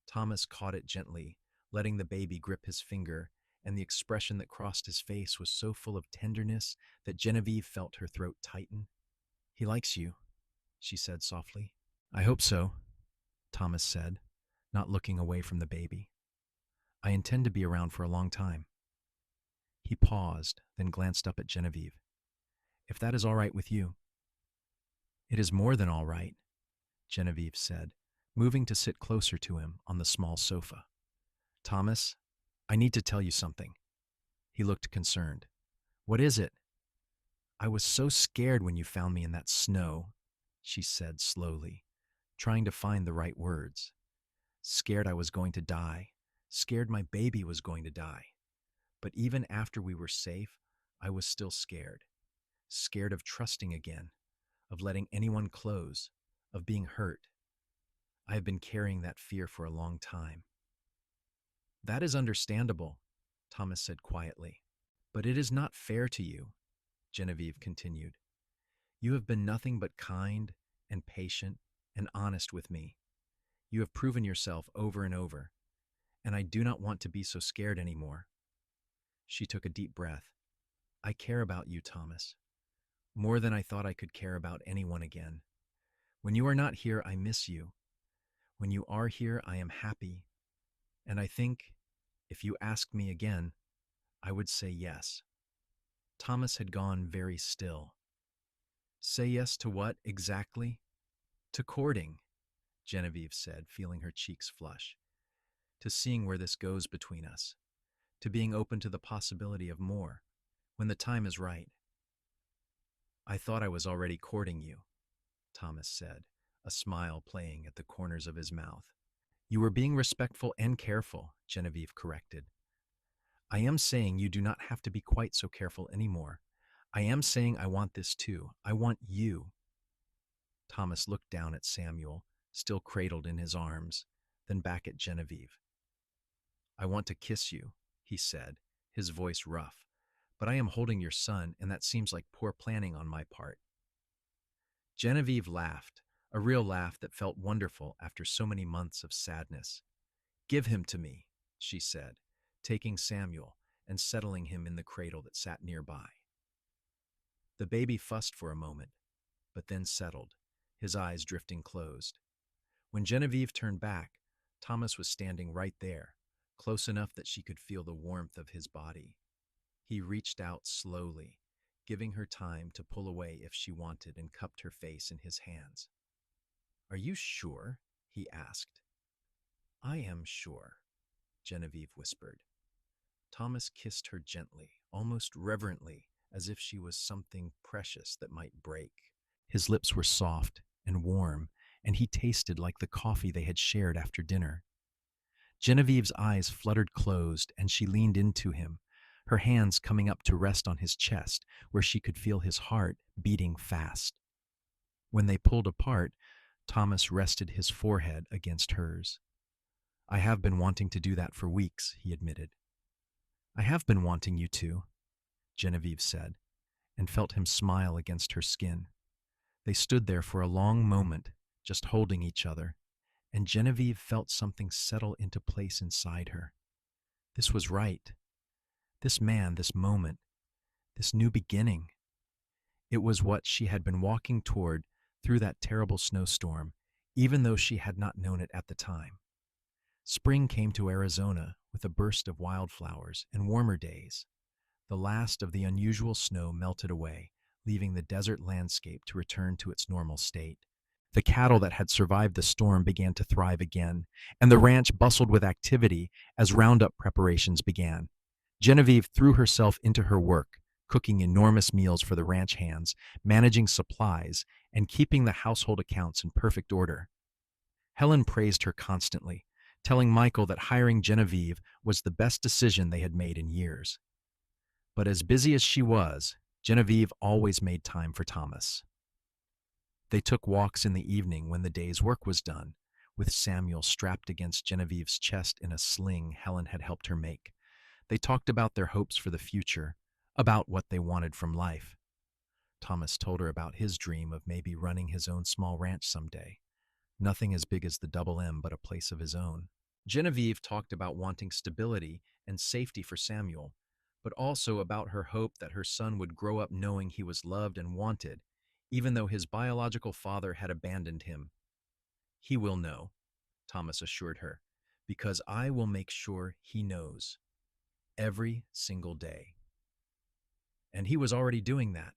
Thomas caught it gently, letting the baby grip his finger, and the expression that crossed his face was so full of tenderness that Genevieve felt her throat tighten. "He likes you," she said softly. "I hope so," Thomas said, not looking away from the baby. "I intend to be around for a long time." He paused, then glanced up at Genevieve. "If that is all right with you." "It is more than all right," Genevieve said, moving to sit closer to him on the small sofa. "Thomas, I need to tell you something." He looked concerned. "What is it?" "I was so scared when you found me in that snow," she said slowly, trying to find the right words. "Scared I was going to die. Scared my baby was going to die. But even after we were safe, I was still scared. Scared of trusting again, of letting anyone close, of being hurt. I have been carrying that fear for a long time." "That is understandable," Thomas said quietly. "But it is not fair to you," Genevieve continued. "You have been nothing but kind and patient and honest with me. You have proven yourself over and over, and I do not want to be so scared anymore." She took a deep breath. "I care about you, Thomas, more than I thought I could care about anyone again. When you are not here, I miss you. When you are here, I am happy. And I think, if you asked me again, I would say yes." Thomas had gone very still. "Say yes to what, exactly?" "To courting," Genevieve said, feeling her cheeks flush. "To seeing where this goes between us. To being open to the possibility of more, when the time is right." "I thought I was already courting you," Thomas said, a smile playing at the corners of his mouth. "You were being respectful and careful," Genevieve corrected. "I am saying you do not have to be quite so careful anymore. I am saying I want this too. I want you." Thomas looked down at Samuel, still cradled in his arms, then back at Genevieve. "I want to kiss you," he said, his voice rough. "But I am holding your son, and that seems like poor planning on my part." Genevieve laughed, a real laugh that felt wonderful after so many months of sadness. "Give him to me," she said, taking Samuel and settling him in the cradle that sat nearby. The baby fussed for a moment, but then settled, his eyes drifting closed. When Genevieve turned back, Thomas was standing right there, close enough that she could feel the warmth of his body. He reached out slowly, giving her time to pull away if she wanted, and cupped her face in his hands. "Are you sure?" he asked. "I am sure," Genevieve whispered. Thomas kissed her gently, almost reverently, as if she was something precious that might break. His lips were soft and warm, and he tasted like the coffee they had shared after dinner. Genevieve's eyes fluttered closed, and she leaned into him, her hands coming up to rest on his chest, where she could feel his heart beating fast. When they pulled apart, Thomas rested his forehead against hers. "I have been wanting to do that for weeks," he admitted. "I have been wanting you to," Genevieve said, and felt him smile against her skin. They stood there for a long moment, just holding each other, and Genevieve felt something settle into place inside her. This was right. This man, this moment, this new beginning. It was what she had been walking toward through that terrible snowstorm, even though she had not known it at the time. Spring came to Arizona with a burst of wildflowers and warmer days. The last of the unusual snow melted away, leaving the desert landscape to return to its normal state. The cattle that had survived the storm began to thrive again, and the ranch bustled with activity as roundup preparations began. Genevieve threw herself into her work, cooking enormous meals for the ranch hands, managing supplies, and keeping the household accounts in perfect order. Helen praised her constantly, telling Michael that hiring Genevieve was the best decision they had made in years. But as busy as she was, Genevieve always made time for Thomas. They took walks in the evening when the day's work was done, with Samuel strapped against Genevieve's chest in a sling Helen had helped her make. They talked about their hopes for the future, about what they wanted from life. Thomas told her about his dream of maybe running his own small ranch someday. Nothing as big as the Double M, but a place of his own. Genevieve talked about wanting stability and safety for Samuel, but also about her hope that her son would grow up knowing he was loved and wanted, even though his biological father had abandoned him. He will know, Thomas assured her, because I will make sure he knows every single day. And he was already doing that.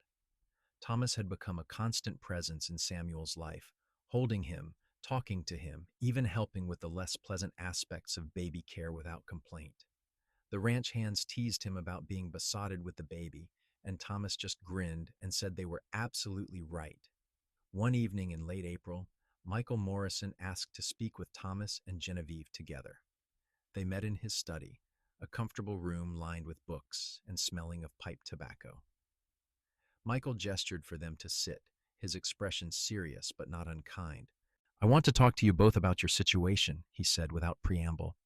Thomas had become a constant presence in Samuel's life, holding him, talking to him, even helping with the less pleasant aspects of baby care without complaint. The ranch hands teased him about being besotted with the baby, and Thomas just grinned and said they were absolutely right. One evening in late April, Michael Morrison asked to speak with Thomas and Genevieve together. They met in his study, a comfortable room lined with books and smelling of pipe tobacco. Michael gestured for them to sit, his expression serious but not unkind. I want to talk to you both about your situation, he said without preamble.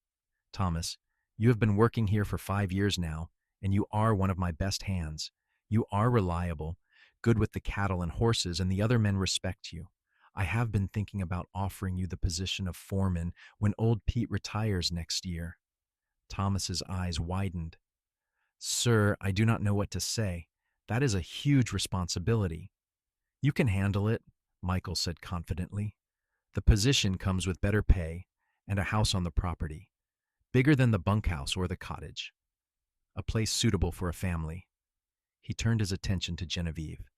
Thomas, you have been working here for 5 years now, and you are one of my best hands. You are reliable, good with the cattle and horses, and the other men respect you. I have been thinking about offering you the position of foreman when old Pete retires next year. Thomas's eyes widened. Sir, I do not know what to say. That is a huge responsibility. You can handle it, Michael said confidently. The position comes with better pay and a house on the property, bigger than the bunkhouse or the cottage, a place suitable for a family. He turned his attention to Genevieve.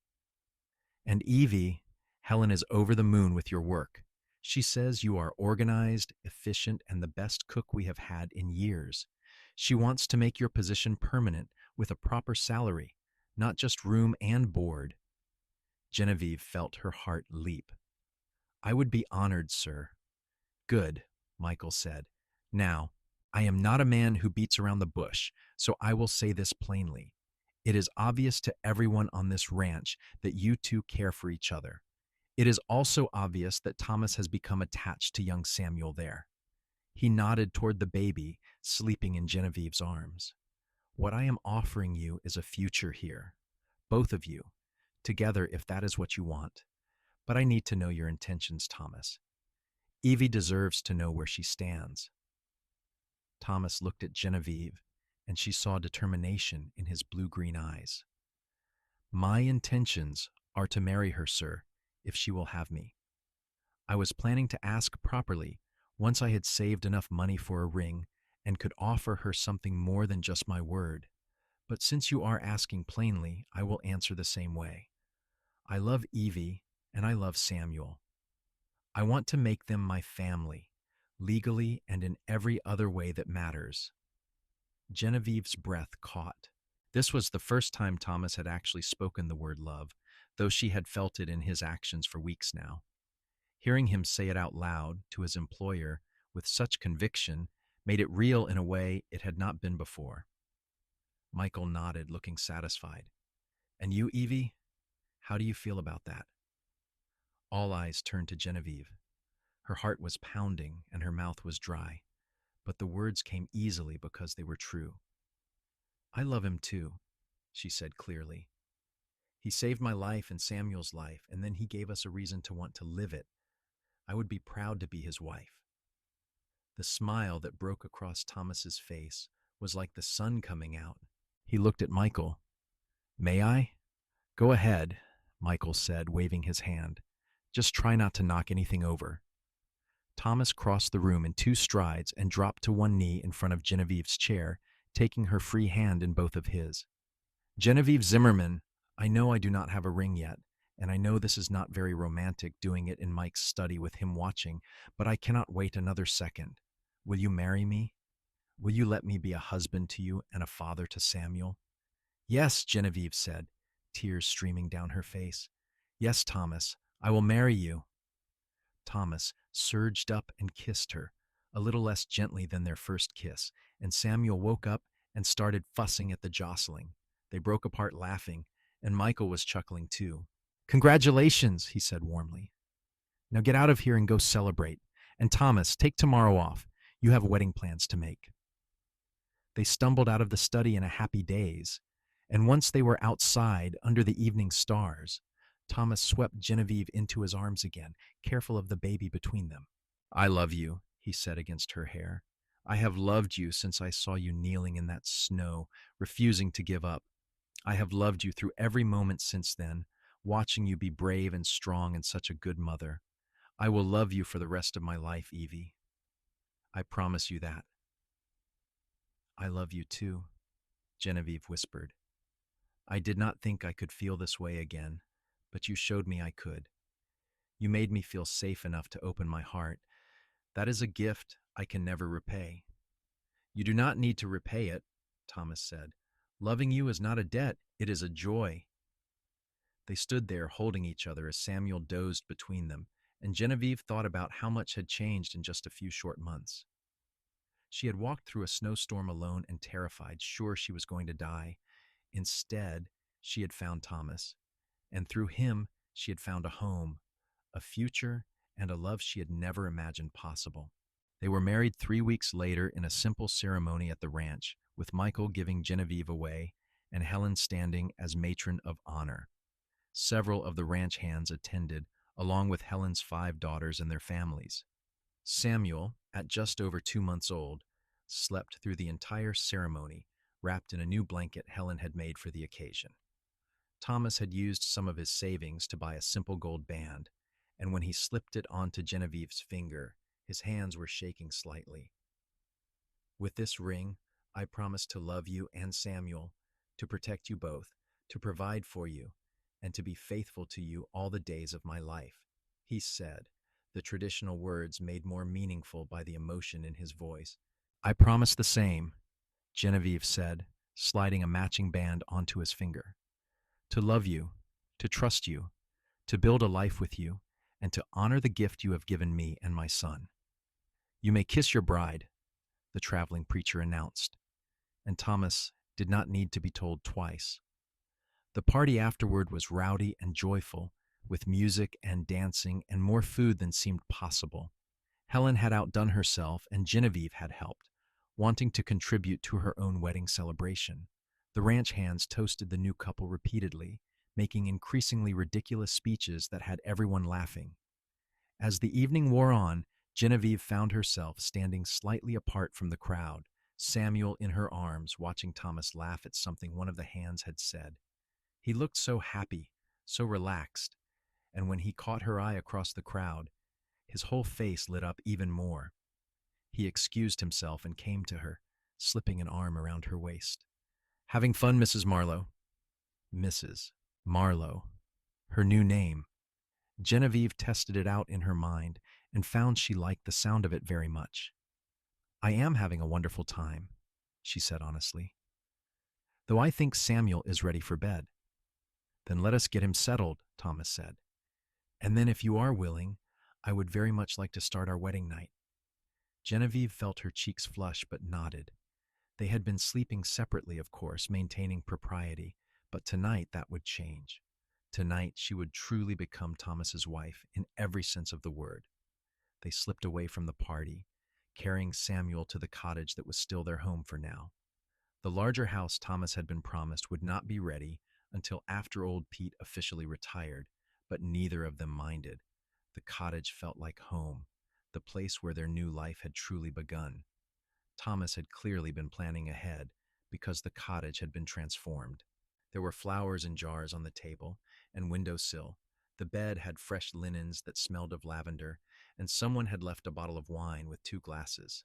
And Evie, Helen is over the moon with your work. She says you are organized, efficient, and the best cook we have had in years. She wants to make your position permanent with a proper salary, not just room and board. Genevieve felt her heart leap. I would be honored, sir. Good, Michael said. Now, I am not a man who beats around the bush, so I will say this plainly. It is obvious to everyone on this ranch that you two care for each other. It is also obvious that Thomas has become attached to young Samuel there. He nodded toward the baby, sleeping in Genevieve's arms. What I am offering you is a future here. Both of you. Together if that is what you want. But I need to know your intentions, Thomas. Evie deserves to know where she stands. Thomas looked at Genevieve, and she saw determination in his blue-green eyes. My intentions are to marry her, sir, if she will have me. I was planning to ask properly once I had saved enough money for a ring and could offer her something more than just my word. But since you are asking plainly, I will answer the same way. I love Evie, and I love Samuel. I want to make them my family, legally and in every other way that matters. Genevieve's breath caught. This was the first time Thomas had actually spoken the word love, though she had felt it in his actions for weeks now. Hearing him say it out loud to his employer with such conviction made it real in a way it had not been before. Michael nodded, looking satisfied. And you, Evie? How do you feel about that? All eyes turned to Genevieve. Her heart was pounding and her mouth was dry, but the words came easily because they were true. I love him too, she said clearly. He saved my life and Samuel's life, and then he gave us a reason to want to live it. I would be proud to be his wife. The smile that broke across Thomas's face was like the sun coming out. He looked at Michael. May I? Go ahead, Michael said, waving his hand. Just try not to knock anything over. Thomas crossed the room in 2 strides and dropped to one knee in front of Genevieve's chair, taking her free hand in both of his. Genevieve Zimmerman, I know I do not have a ring yet, and I know this is not very romantic doing it in Mike's study with him watching, but I cannot wait another second. Will you marry me? Will you let me be a husband to you and a father to Samuel? Yes, Genevieve said, tears streaming down her face. Yes, Thomas, I will marry you. Thomas surged up and kissed her, a little less gently than their first kiss, and Samuel woke up and started fussing at the jostling. They broke apart laughing, and Michael was chuckling too. Congratulations, he said warmly. Now get out of here and go celebrate. And Thomas, take tomorrow off. You have wedding plans to make. They stumbled out of the study in a happy daze, and once they were outside under the evening stars, Thomas swept Genevieve into his arms again, careful of the baby between them. I love you, he said against her hair. I have loved you since I saw you kneeling in that snow, refusing to give up. I have loved you through every moment since then, watching you be brave and strong and such a good mother. I will love you for the rest of my life, Evie. I promise you that. I love you too, Genevieve whispered. I did not think I could feel this way again, but you showed me I could. You made me feel safe enough to open my heart. That is a gift I can never repay. You do not need to repay it, Thomas said. Loving you is not a debt, it is a joy. They stood there holding each other as Samuel dozed between them, and Genevieve thought about how much had changed in just a few short months. She had walked through a snowstorm alone and terrified, sure she was going to die. Instead, she had found Thomas, and through him, she had found a home, a future, and a love she had never imagined possible. They were married 3 weeks later in a simple ceremony at the ranch, with Michael giving Genevieve away and Helen standing as matron of honor. Several of the ranch hands attended, along with Helen's 5 daughters and their families. Samuel, at just over 2 months old, slept through the entire ceremony, wrapped in a new blanket Helen had made for the occasion. Thomas had used some of his savings to buy a simple gold band, and when he slipped it onto Genevieve's finger, his hands were shaking slightly. With this ring, I promise to love you and Samuel, to protect you both, to provide for you, and to be faithful to you all the days of my life, he said, the traditional words made more meaningful by the emotion in his voice. I promise the same, Genevieve said, sliding a matching band onto his finger. To love you, to trust you, to build a life with you, and to honor the gift you have given me and my son. You may kiss your bride, the traveling preacher announced, and Thomas did not need to be told twice. The party afterward was rowdy and joyful, with music and dancing and more food than seemed possible. Helen had outdone herself and Genevieve had helped, wanting to contribute to her own wedding celebration. The ranch hands toasted the new couple repeatedly, making increasingly ridiculous speeches that had everyone laughing. As the evening wore on, Genevieve found herself standing slightly apart from the crowd, Samuel in her arms, watching Thomas laugh at something one of the hands had said. He looked so happy, so relaxed, and when he caught her eye across the crowd, his whole face lit up even more. He excused himself and came to her, slipping an arm around her waist. Having fun, Mrs. Marlowe. Mrs. Marlowe. Her new name. Genevieve tested it out in her mind and found she liked the sound of it very much. I am having a wonderful time, she said honestly. Though I think Samuel is ready for bed. Then let us get him settled, Thomas said. And then if you are willing, I would very much like to start our wedding night. Genevieve felt her cheeks flush but nodded. They had been sleeping separately, of course, maintaining propriety, but tonight that would change. Tonight she would truly become Thomas's wife in every sense of the word. They slipped away from the party, carrying Samuel to the cottage that was still their home for now. The larger house Thomas had been promised would not be ready until after old Pete officially retired, but neither of them minded. The cottage felt like home, the place where their new life had truly begun. Thomas had clearly been planning ahead because the cottage had been transformed. There were flowers in jars on the table and windowsill. The bed had fresh linens that smelled of lavender, and someone had left a bottle of wine with 2 glasses.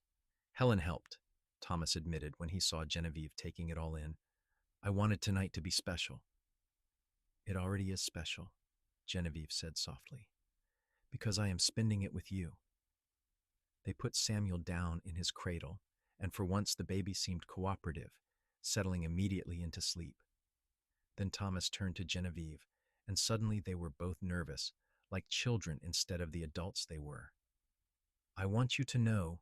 Helen helped, Thomas admitted when he saw Genevieve taking it all in. I wanted tonight to be special. It already is special, Genevieve said softly, because I am spending it with you. They put Samuel down in his cradle, and for once the baby seemed cooperative, settling immediately into sleep. Then Thomas turned to Genevieve, and suddenly they were both nervous, like children instead of the adults they were. I want you to know,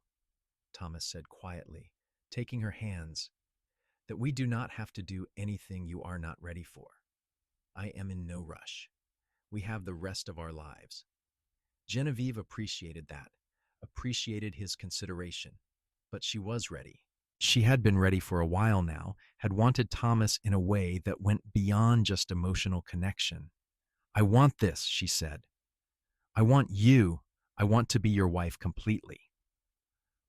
Thomas said quietly, taking her hands, that we do not have to do anything you are not ready for. I am in no rush. We have the rest of our lives. Genevieve appreciated that, appreciated his consideration, but she was ready. She had been ready for a while now, had wanted Thomas in a way that went beyond just emotional connection. I want this, she said. I want you. I want to be your wife completely.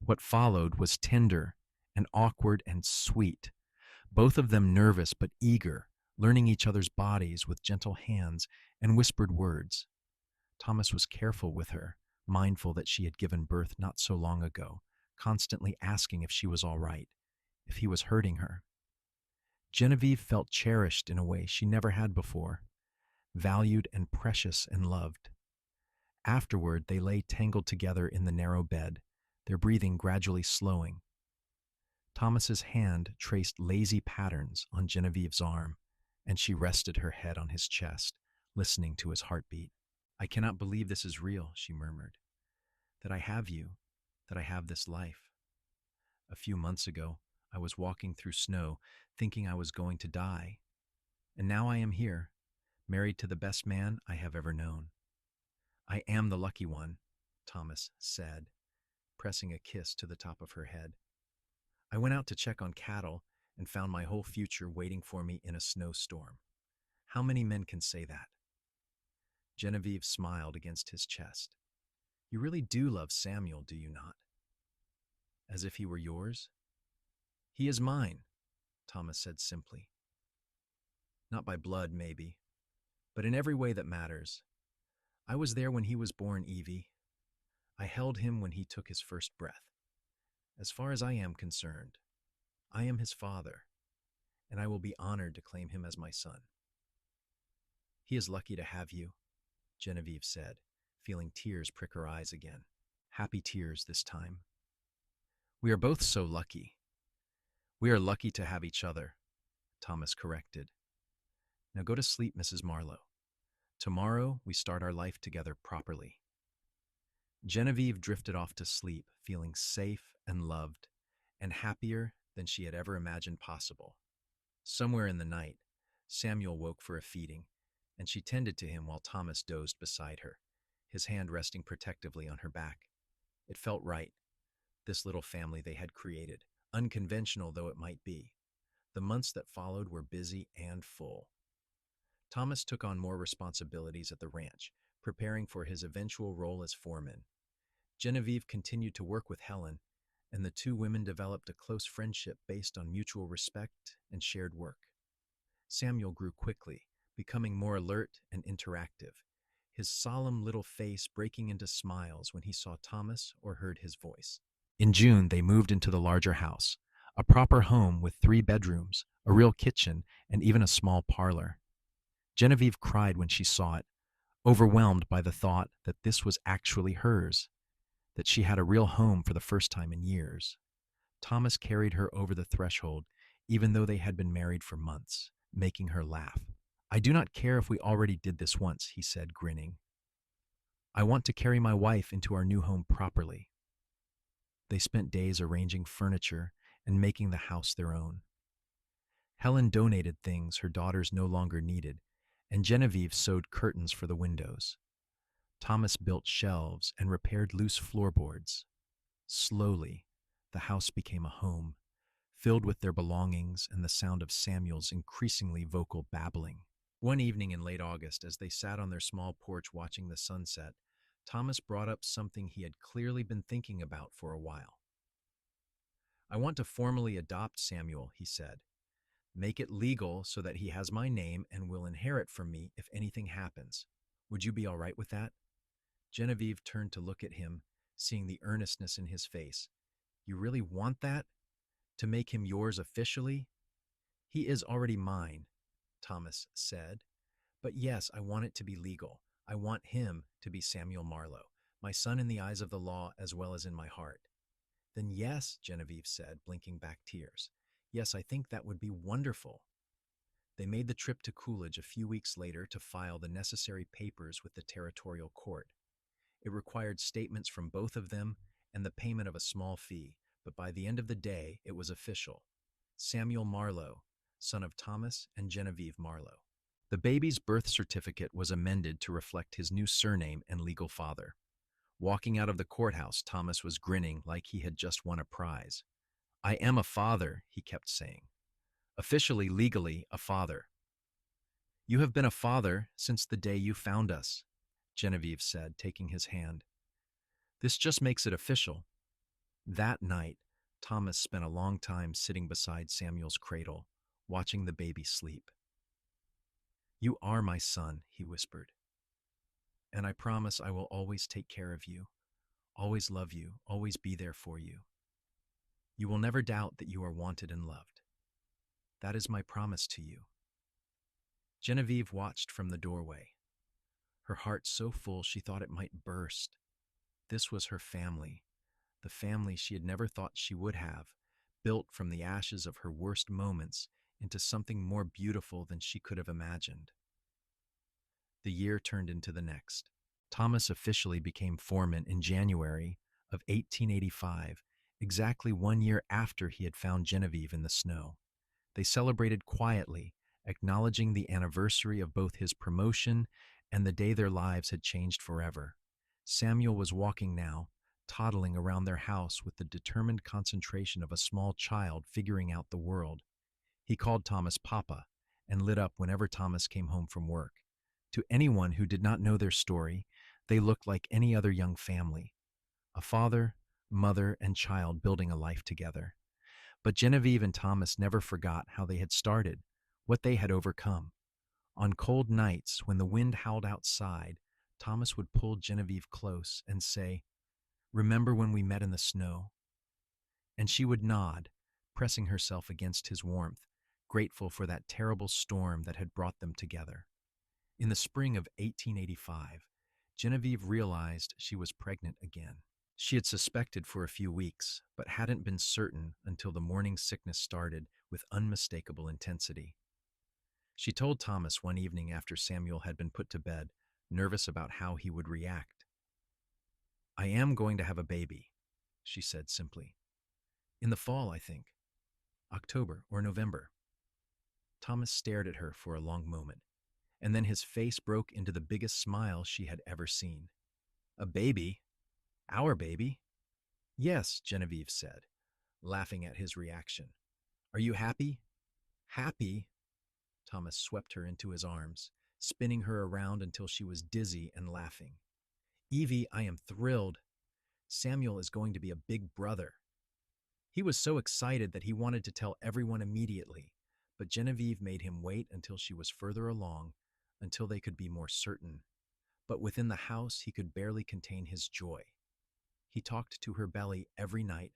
What followed was tender and awkward and sweet, both of them nervous but eager, learning each other's bodies with gentle hands and whispered words. Thomas was careful with her, mindful that she had given birth not so long ago, constantly asking if she was all right, if he was hurting her. Genevieve felt cherished in a way she never had before, valued and precious and loved. Afterward, they lay tangled together in the narrow bed, their breathing gradually slowing. Thomas's hand traced lazy patterns on Genevieve's arm, and she rested her head on his chest, listening to his heartbeat. "I cannot believe this is real," she murmured. "That I have you, that I have this life. A few months ago, I was walking through snow, thinking I was going to die. And now I am here, married to the best man I have ever known." "I am the lucky one," Thomas said, pressing a kiss to the top of her head. "I went out to check on cattle and found my whole future waiting for me in a snowstorm. How many men can say that?" Genevieve smiled against his chest. "You really do love Samuel, do you not? As if he were yours?" "He is mine," Thomas said simply. "Not by blood, maybe, but in every way that matters. I was there when he was born, Evie. I held him when he took his first breath. As far as I am concerned, I am his father, and I will be honored to claim him as my son." "He is lucky to have you," Genevieve said, feeling tears prick her eyes again. Happy tears this time. "We are both so lucky." "We are lucky to have each other," Thomas corrected. "Now go to sleep, Mrs. Marlowe. Tomorrow we start our life together properly." Genevieve drifted off to sleep, feeling safe and loved, and happier than she had ever imagined possible. Somewhere in the night, Samuel woke for a feeding, and she tended to him while Thomas dozed beside her, his hand resting protectively on her back. It felt right, this little family they had created, unconventional though it might be. The months that followed were busy and full. Thomas took on more responsibilities at the ranch, preparing for his eventual role as foreman. Genevieve continued to work with Helen, and the two women developed a close friendship based on mutual respect and shared work. Samuel grew quickly, becoming more alert and interactive, his solemn little face breaking into smiles when he saw Thomas or heard his voice. In June, they moved into the larger house, a proper home with 3 bedrooms, a real kitchen, and even a small parlor. Genevieve cried when she saw it, overwhelmed by the thought that this was actually hers, that she had a real home for the first time in years. Thomas carried her over the threshold, even though they had been married for months, making her laugh. "I do not care if we already did this once," he said, grinning. "I want to carry my wife into our new home properly." They spent days arranging furniture and making the house their own. Helen donated things her daughters no longer needed, and Genevieve sewed curtains for the windows. Thomas built shelves and repaired loose floorboards. Slowly, the house became a home, filled with their belongings and the sound of Samuel's increasingly vocal babbling. One evening in late August, as they sat on their small porch watching the sunset, Thomas brought up something he had clearly been thinking about for a while. "I want to formally adopt Samuel," he said. "Make it legal so that he has my name and will inherit from me if anything happens. Would you be all right with that?" Genevieve turned to look at him, seeing the earnestness in his face. "You really want that? To make him yours officially?" "He is already mine," Thomas said. "But yes, I want it to be legal. I want him to be Samuel Marlowe, my son in the eyes of the law as well as in my heart." "Then yes," Genevieve said, blinking back tears. "Yes, I think that would be wonderful." They made the trip to Coolidge a few weeks later to file the necessary papers with the territorial court. It required statements from both of them and the payment of a small fee, but by the end of the day, it was official. Samuel Marlowe, son of Thomas and Genevieve Marlowe. The baby's birth certificate was amended to reflect his new surname and legal father. Walking out of the courthouse, Thomas was grinning like he had just won a prize. "I am a father," he kept saying. "Officially, legally, a father." "You have been a father since the day you found us," Genevieve said, taking his hand. "This just makes it official." That night, Thomas spent a long time sitting beside Samuel's cradle, watching the baby sleep. "You are my son," he whispered, "and I promise I will always take care of you, always love you, always be there for you. You will never doubt that you are wanted and loved. That is my promise to you." Genevieve watched from the doorway, her heart so full she thought it might burst. This was her family, the family she had never thought she would have, built from the ashes of her worst moments into something more beautiful than she could have imagined. The year turned into the next. Thomas officially became foreman in January of 1885, exactly 1 year after he had found Genevieve in the snow. They celebrated quietly, acknowledging the anniversary of both his promotion and the day their lives had changed forever. Samuel was walking now, toddling around their house with the determined concentration of a small child figuring out the world. He called Thomas Papa and lit up whenever Thomas came home from work. To anyone who did not know their story, they looked like any other young family, a father, mother, and child building a life together. But Genevieve and Thomas never forgot how they had started, what they had overcome. On cold nights, when the wind howled outside, Thomas would pull Genevieve close and say, "Remember when we met in the snow?" And she would nod, pressing herself against his warmth, grateful for that terrible storm that had brought them together. In the spring of 1885, Genevieve realized she was pregnant again. She had suspected for a few weeks, but hadn't been certain until the morning sickness started with unmistakable intensity. She told Thomas one evening after Samuel had been put to bed, nervous about how he would react. "I am going to have a baby," she said simply. "In the fall, I think. October or November." Thomas stared at her for a long moment, and then his face broke into the biggest smile she had ever seen. "A baby? Our baby?" "Yes," Genevieve said, laughing at his reaction. "Are you happy?" "Happy?" Thomas swept her into his arms, spinning her around until she was dizzy and laughing. "Evie, I am thrilled. Samuel is going to be a big brother." He was so excited that he wanted to tell everyone immediately, but Genevieve made him wait until she was further along, until they could be more certain. But within the house, he could barely contain his joy. He talked to her belly every night,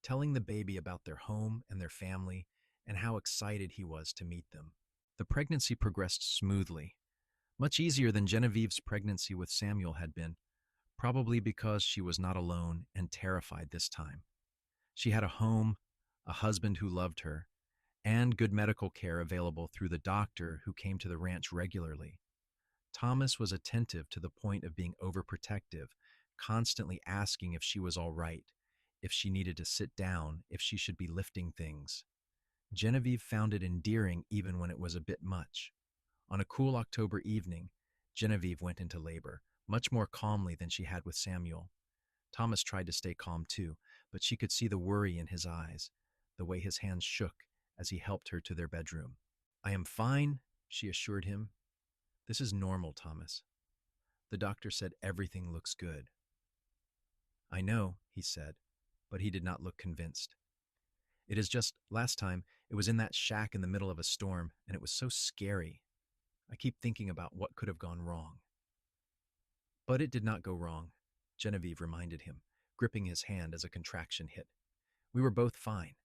telling the baby about their home and their family and how excited he was to meet them. The pregnancy progressed smoothly, much easier than Genevieve's pregnancy with Samuel had been, probably because she was not alone and terrified this time. She had a home, a husband who loved her, and good medical care available through the doctor who came to the ranch regularly. Thomas was attentive to the point of being overprotective, constantly asking if she was all right, if she needed to sit down, if she should be lifting things. Genevieve found it endearing even when it was a bit much. On a cool October evening, Genevieve went into labor, much more calmly than she had with Samuel. Thomas tried to stay calm too, but she could see the worry in his eyes, the way his hands shook as he helped her to their bedroom. "I am fine," she assured him. "This is normal, Thomas. The doctor said everything looks good." "I know," he said, but he did not look convinced. "It is just, last time, it was in that shack in the middle of a storm, and it was so scary. I keep thinking about what could have gone wrong." "But it did not go wrong," Genevieve reminded him, gripping his hand as a contraction hit. "We were both fine,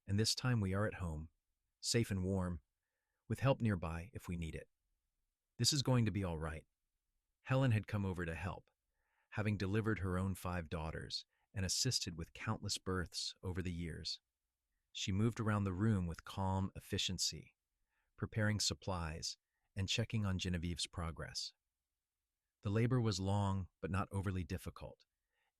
and this time we are at home, safe and warm, with help nearby if we need it. This is going to be all right." Helen had come over to help, having delivered her own 5 daughters and assisted with countless births over the years. She moved around the room with calm efficiency, preparing supplies and checking on Genevieve's progress. The labor was long but not overly difficult,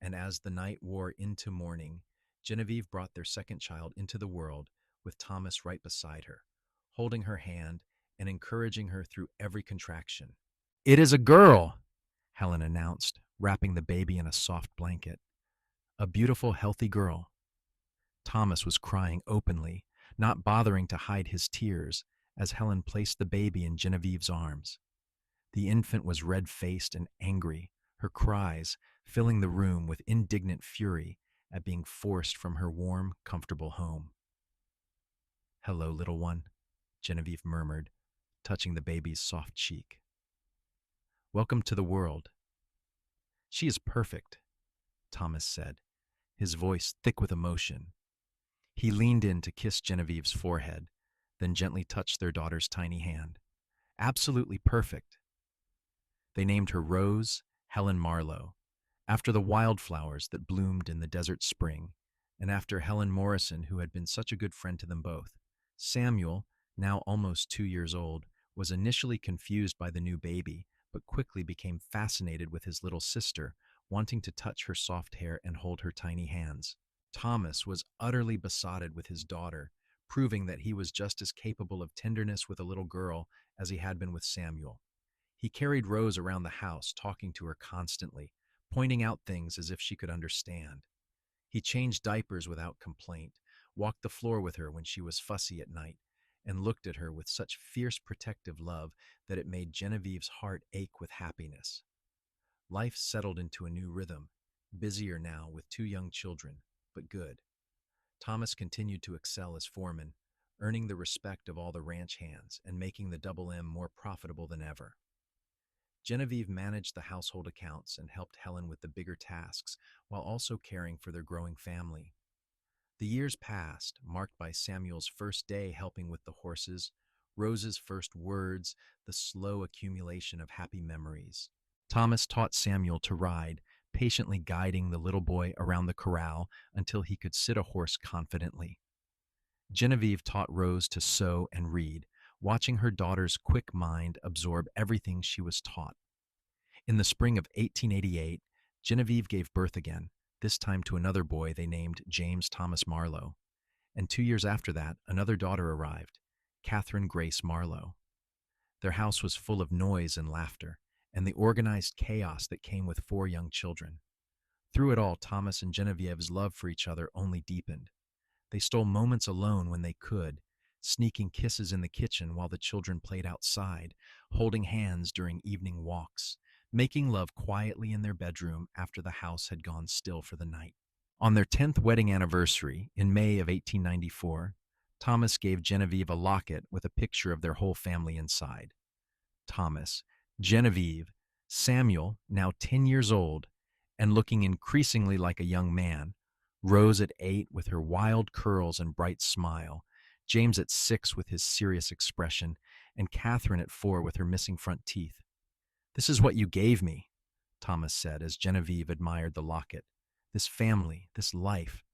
and as the night wore into morning, Genevieve brought their second child into the world with Thomas right beside her, holding her hand and encouraging her through every contraction. "It is a girl," Helen announced, wrapping the baby in a soft blanket. "A beautiful, healthy girl." Thomas was crying openly, not bothering to hide his tears, as Helen placed the baby in Genevieve's arms. The infant was red-faced and angry, her cries filling the room with indignant fury at being forced from her warm, comfortable home. "Hello, little one," Genevieve murmured, touching the baby's soft cheek. "Welcome to the world." "She is perfect," Thomas said, his voice thick with emotion. He leaned in to kiss Genevieve's forehead, then gently touched their daughter's tiny hand. "Absolutely perfect." They named her Rose Helen Marlowe, after the wildflowers that bloomed in the desert spring, and after Helen Morrison, who had been such a good friend to them both. Samuel, now almost 2 years old, was initially confused by the new baby, but quickly became fascinated with his little sister, wanting to touch her soft hair and hold her tiny hands. Thomas was utterly besotted with his daughter, proving that he was just as capable of tenderness with a little girl as he had been with Samuel. He carried Rose around the house, talking to her constantly, pointing out things as if she could understand. He changed diapers without complaint, walked the floor with her when she was fussy at night, and looked at her with such fierce protective love that it made Genevieve's heart ache with happiness. Life settled into a new rhythm, busier now with 2 young children, but good. Thomas continued to excel as foreman, earning the respect of all the ranch hands and making the Double M more profitable than ever. Genevieve managed the household accounts and helped Helen with the bigger tasks while also caring for their growing family. The years passed, marked by Samuel's first day helping with the horses, Rose's first words, the slow accumulation of happy memories. Thomas taught Samuel to ride, patiently guiding the little boy around the corral until he could sit a horse confidently. Genevieve taught Rose to sew and read, watching her daughter's quick mind absorb everything she was taught. In the spring of 1888, Genevieve gave birth again, this time to another boy they named James Thomas Marlowe. And 2 years after that, another daughter arrived, Catherine Grace Marlowe. Their house was full of noise and laughter, and the organized chaos that came with 4 young children. Through it all, Thomas and Genevieve's love for each other only deepened. They stole moments alone when they could, sneaking kisses in the kitchen while the children played outside, holding hands during evening walks, making love quietly in their bedroom after the house had gone still for the night. On their 10th wedding anniversary, in May of 1894, Thomas gave Genevieve a locket with a picture of their whole family inside. Thomas, Genevieve, Samuel, now 10 years old, and looking increasingly like a young man, Rose at 8 with her wild curls and bright smile, James at 6 with his serious expression, and Catherine at 4 with her missing front teeth. "This is what you gave me," Thomas said as Genevieve admired the locket. "This family, this life.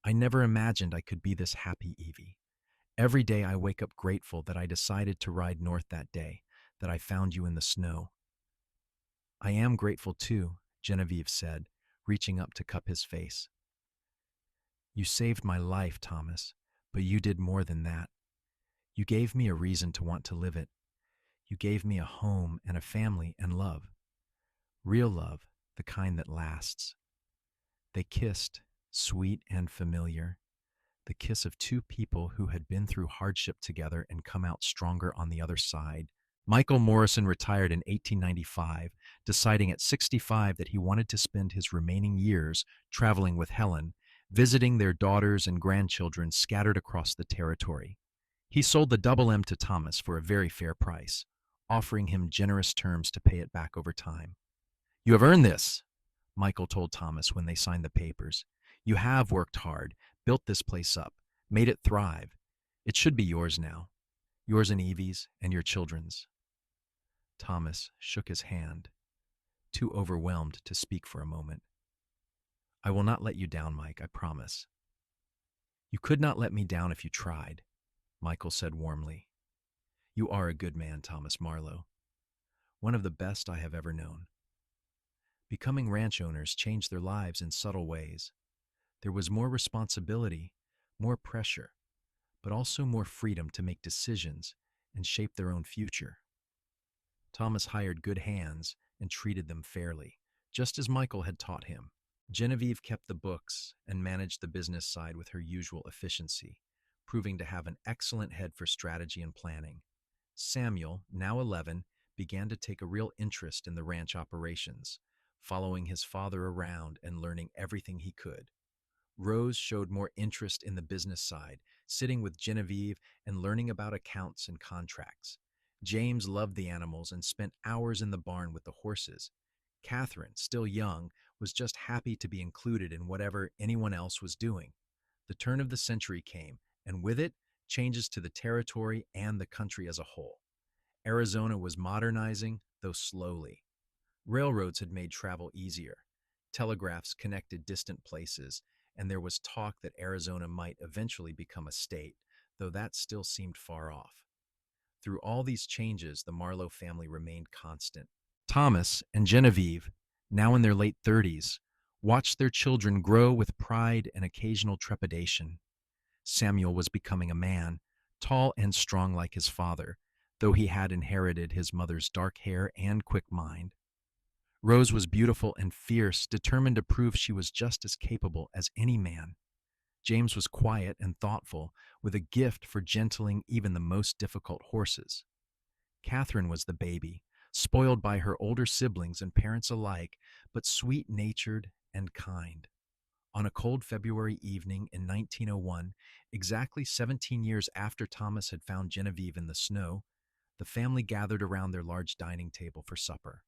I never imagined I could be this happy, Evie. Every day I wake up grateful that I decided to ride north that day, that I found you in the snow." "I am grateful too," Genevieve said, reaching up to cup his face. "You saved my life, Thomas, but you did more than that. You gave me a reason to want to live it. You gave me a home and a family and love. Real love, the kind that lasts." They kissed, sweet and familiar, the kiss of 2 people who had been through hardship together and come out stronger on the other side. Michael Morrison retired in 1895, deciding at 65 that he wanted to spend his remaining years traveling with Helen, visiting their daughters and grandchildren scattered across the territory. He sold the Double M to Thomas for a very fair price, offering him generous terms to pay it back over time. "You have earned this," Michael told Thomas when they signed the papers. "You have worked hard, built this place up, made it thrive. It should be yours now, yours and Evie's and your children's." Thomas shook his hand, too overwhelmed to speak for a moment. "I will not let you down, Mike, I promise." "You could not let me down if you tried," Michael said warmly. "You are a good man, Thomas Marlowe. One of the best I have ever known." Becoming ranch owners changed their lives in subtle ways. There was more responsibility, more pressure, but also more freedom to make decisions and shape their own future. Thomas hired good hands and treated them fairly, just as Michael had taught him. Genevieve kept the books and managed the business side with her usual efficiency, proving to have an excellent head for strategy and planning. Samuel, now 11, began to take a real interest in the ranch operations, following his father around and learning everything he could. Rose showed more interest in the business side, sitting with Genevieve and learning about accounts and contracts. James loved the animals and spent hours in the barn with the horses. Catherine, still young, was just happy to be included in whatever anyone else was doing. The turn of the century came, and with it, changes to the territory and the country as a whole. Arizona was modernizing, though slowly. Railroads had made travel easier. Telegraphs connected distant places, and there was talk that Arizona might eventually become a state, though that still seemed far off. Through all these changes, the Marlowe family remained constant. Thomas and Genevieve, now in their late 30s, watched their children grow with pride and occasional trepidation. Samuel was becoming a man, tall and strong like his father, though he had inherited his mother's dark hair and quick mind. Rose was beautiful and fierce, determined to prove she was just as capable as any man. James was quiet and thoughtful, with a gift for gentling even the most difficult horses. Catherine was the baby, spoiled by her older siblings and parents alike, but sweet-natured and kind. On a cold February evening in 1901, exactly 17 years after Thomas had found Genevieve in the snow, the family gathered around their large dining table for supper.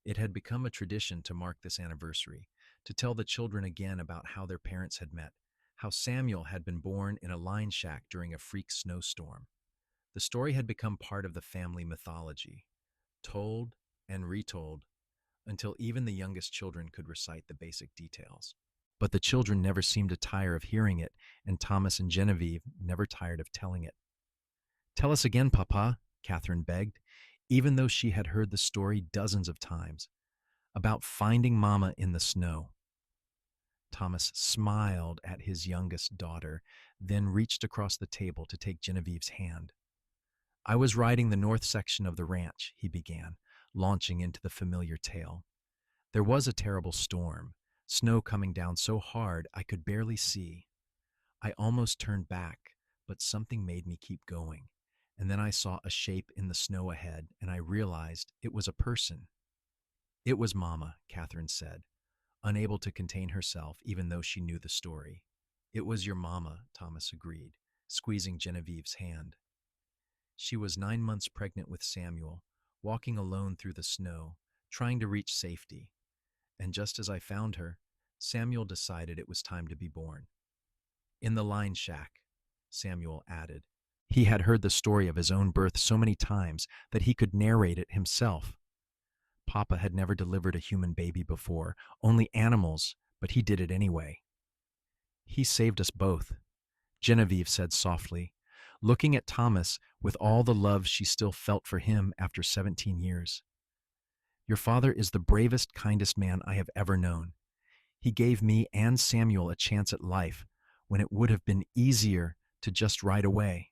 It had become a tradition to mark this anniversary, to tell the children again about how their parents had met, how Samuel had been born in a line shack during a freak snowstorm. The story had become part of the family mythology, told and retold until even the youngest children could recite the basic details. But the children never seemed to tire of hearing it, and Thomas and Genevieve never tired of telling it. "Tell us again, Papa," Catherine begged, even though she had heard the story dozens of times, about finding Mama in the snow. Thomas smiled at his youngest daughter, then reached across the table to take Genevieve's hand. "I was riding the north section of the ranch," he began, launching into the familiar tale. "There was a terrible storm, snow coming down so hard I could barely see. I almost turned back, but something made me keep going. And then I saw a shape in the snow ahead, and I realized it was a person." "It was Mama," Catherine said, unable to contain herself even though she knew the story. "It was your Mama," Thomas agreed, squeezing Genevieve's hand. "She was 9 months pregnant with Samuel, walking alone through the snow, trying to reach safety. And just as I found her, Samuel decided it was time to be born." "In the line shack," Samuel added. He had heard the story of his own birth so many times that he could narrate it himself. Papa had never delivered a human baby before, only animals, but he did it anyway. "He saved us both," Genevieve said softly, looking at Thomas with all the love she still felt for him after 17 years. "Your father is the bravest, kindest man I have ever known. He gave me and Samuel a chance at life when it would have been easier to just ride away."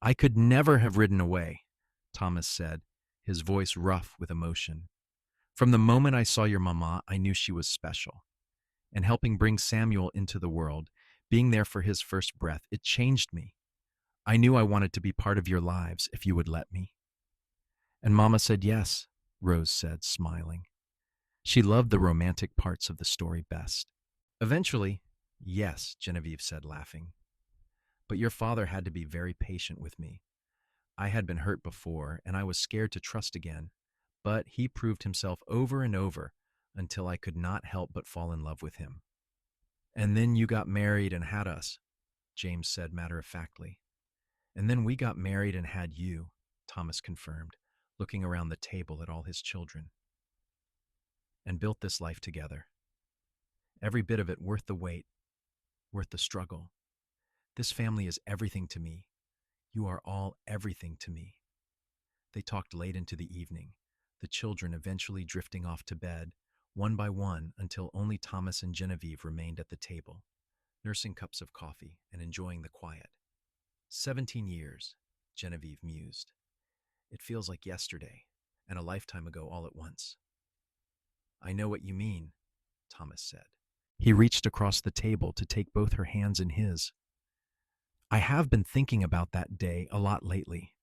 "I could never have ridden away," Thomas said, his voice rough with emotion. "From the moment I saw your mama, I knew she was special. And helping bring Samuel into the world, being there for his first breath, it changed me. I knew I wanted to be part of your lives if you would let me." "And Mama said yes," Rose said, smiling. She loved the romantic parts of the story best. "Eventually, yes," Genevieve said, laughing. "But your father had to be very patient with me. I had been hurt before, and I was scared to trust again, but he proved himself over and over until I could not help but fall in love with him." "And then you got married and had us," James said matter-of-factly. "And then we got married and had you," Thomas confirmed, looking around the table at all his children. "And built this life together. Every bit of it worth the wait, worth the struggle. This family is everything to me. You are all everything to me." They talked late into the evening, the children eventually drifting off to bed, one by one, until only Thomas and Genevieve remained at the table, nursing cups of coffee and enjoying the quiet. 17 years, Genevieve mused. "It feels like yesterday, and a lifetime ago all at once." "I know what you mean," Thomas said. He reached across the table to take both her hands in his. "I have been thinking about that day a lot lately,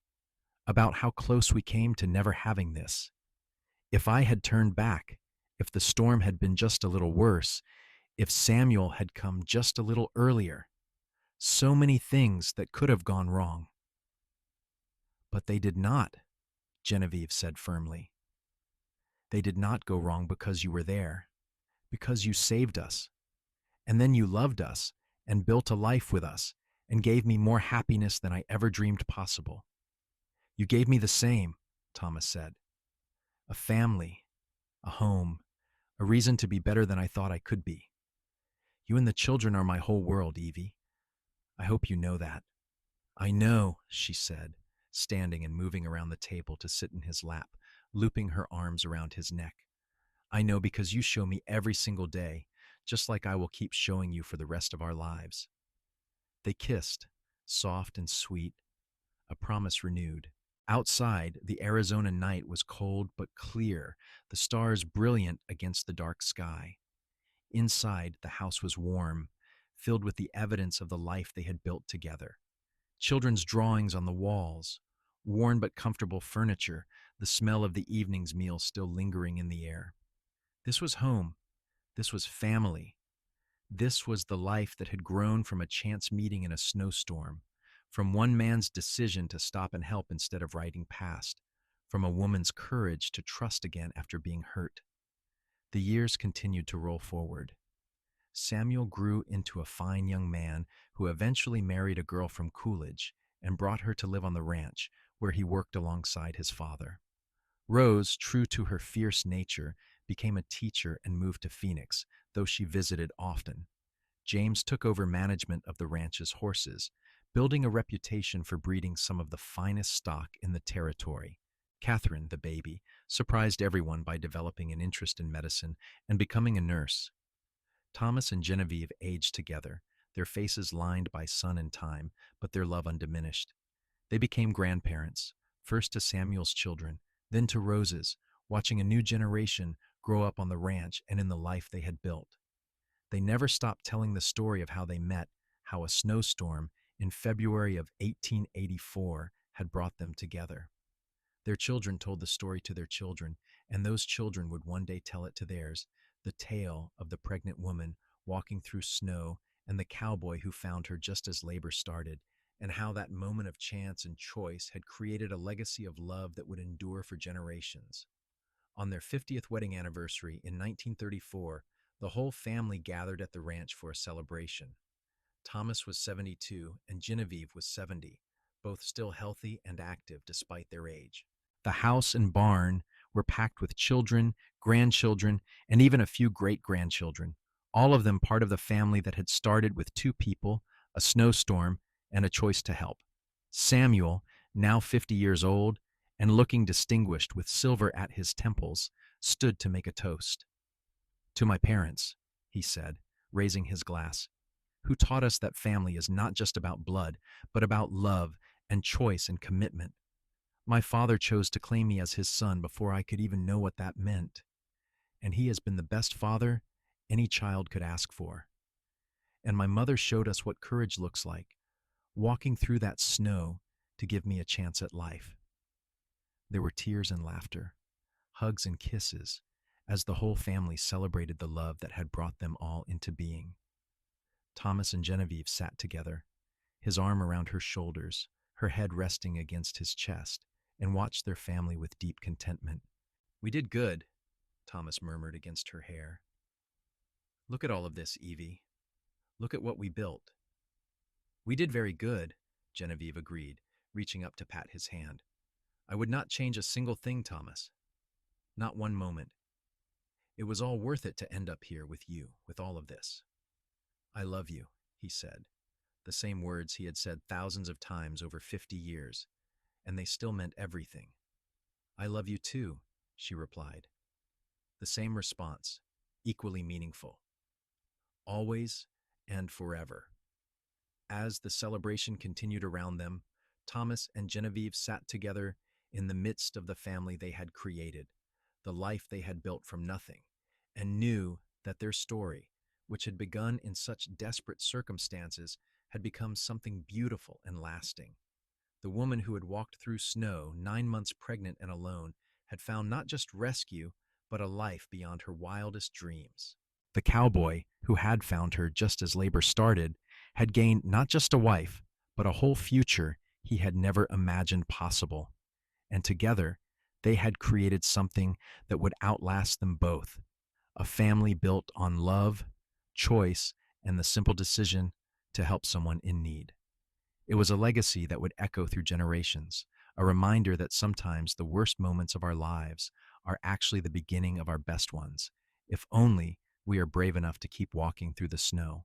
about how close we came to never having this. If I had turned back, if the storm had been just a little worse, If Samuel had come just a little earlier, so many things that could have gone wrong. But they did not, Genevieve said firmly. They did not go wrong because you were there, because you saved us, and then you loved us and built a life with us and gave me more happiness than I ever dreamed possible. You gave me the same, Thomas said. A family, a home, a reason to be better than I thought I could be. You and the children are my whole world, Evie. I hope you know that. I know, she said, standing and moving around the table to sit in his lap, looping her arms around his neck. I know because you show me every single day, just like I will keep showing you for the rest of our lives. They kissed, soft and sweet, a promise renewed. Outside, the Arizona night was cold but clear, the stars brilliant against the dark sky. Inside, the house was warm, filled with the evidence of the life they had built together. Children's drawings on the walls, worn but comfortable furniture, the smell of the evening's meal still lingering in the air. This was home. This was family. This was the life that had grown from a chance meeting in a snowstorm, from one man's decision to stop and help instead of riding past, from a woman's courage to trust again after being hurt. The years continued to roll forward. Samuel grew into a fine young man who eventually married a girl from Coolidge and brought her to live on the ranch, where he worked alongside his father. Rose, true to her fierce nature, became a teacher and moved to Phoenix, though she visited often. James took over management of the ranch's horses, building a reputation for breeding some of the finest stock in the territory. Catherine, the baby, surprised everyone by developing an interest in medicine and becoming a nurse. Thomas and Genevieve aged together, their faces lined by sun and time, but their love undiminished. They became grandparents, first to Samuel's children, then to Rose's, watching a new generation grow up on the ranch and in the life they had built. They never stopped telling the story of how they met, how a snowstorm in February of 1884 had brought them together. Their children told the story to their children, and those children would one day tell it to theirs, the tale of the pregnant woman walking through snow and the cowboy who found her just as labor started, and how that moment of chance and choice had created a legacy of love that would endure for generations. On their 50th wedding anniversary in 1934, the whole family gathered at the ranch for a celebration. Thomas was 72 and Genevieve was 70, both still healthy and active despite their age. The house and barn were packed with children, grandchildren, and even a few great-grandchildren, all of them part of the family that had started with two people, a snowstorm, and a choice to help. Samuel, now 50 years old and looking distinguished with silver at his temples, stood to make a toast. To my parents, he said, raising his glass, who taught us that family is not just about blood, but about love and choice and commitment. My father chose to claim me as his son before I could even know what that meant, and he has been the best father any child could ask for. And my mother showed us what courage looks like, walking through that snow to give me a chance at life. There were tears and laughter, hugs and kisses, as the whole family celebrated the love that had brought them all into being. Thomas and Genevieve sat together, his arm around her shoulders, her head resting against his chest, and watched their family with deep contentment. We did good, Thomas murmured against her hair. Look at all of this, Evie. Look at what we built. We did very good, Genevieve agreed, reaching up to pat his hand. I would not change a single thing, Thomas. Not one moment. It was all worth it to end up here with you, with all of this. I love you, he said, the same words he had said thousands of times over 50 years, and they still meant everything. I love you too, she replied. The same response, equally meaningful. Always and forever. As the celebration continued around them, Thomas and Genevieve sat together in the midst of the family they had created, the life they had built from nothing, and knew that their story, which had begun in such desperate circumstances, had become something beautiful and lasting. The woman who had walked through snow, 9 months pregnant and alone, had found not just rescue, but a life beyond her wildest dreams. The cowboy, who had found her just as labor started, had gained not just a wife, but a whole future he had never imagined possible. And together, they had created something that would outlast them both, a family built on love, choice, and the simple decision to help someone in need. It was a legacy that would echo through generations, a reminder that sometimes the worst moments of our lives are actually the beginning of our best ones, if only we are brave enough to keep walking through the snow.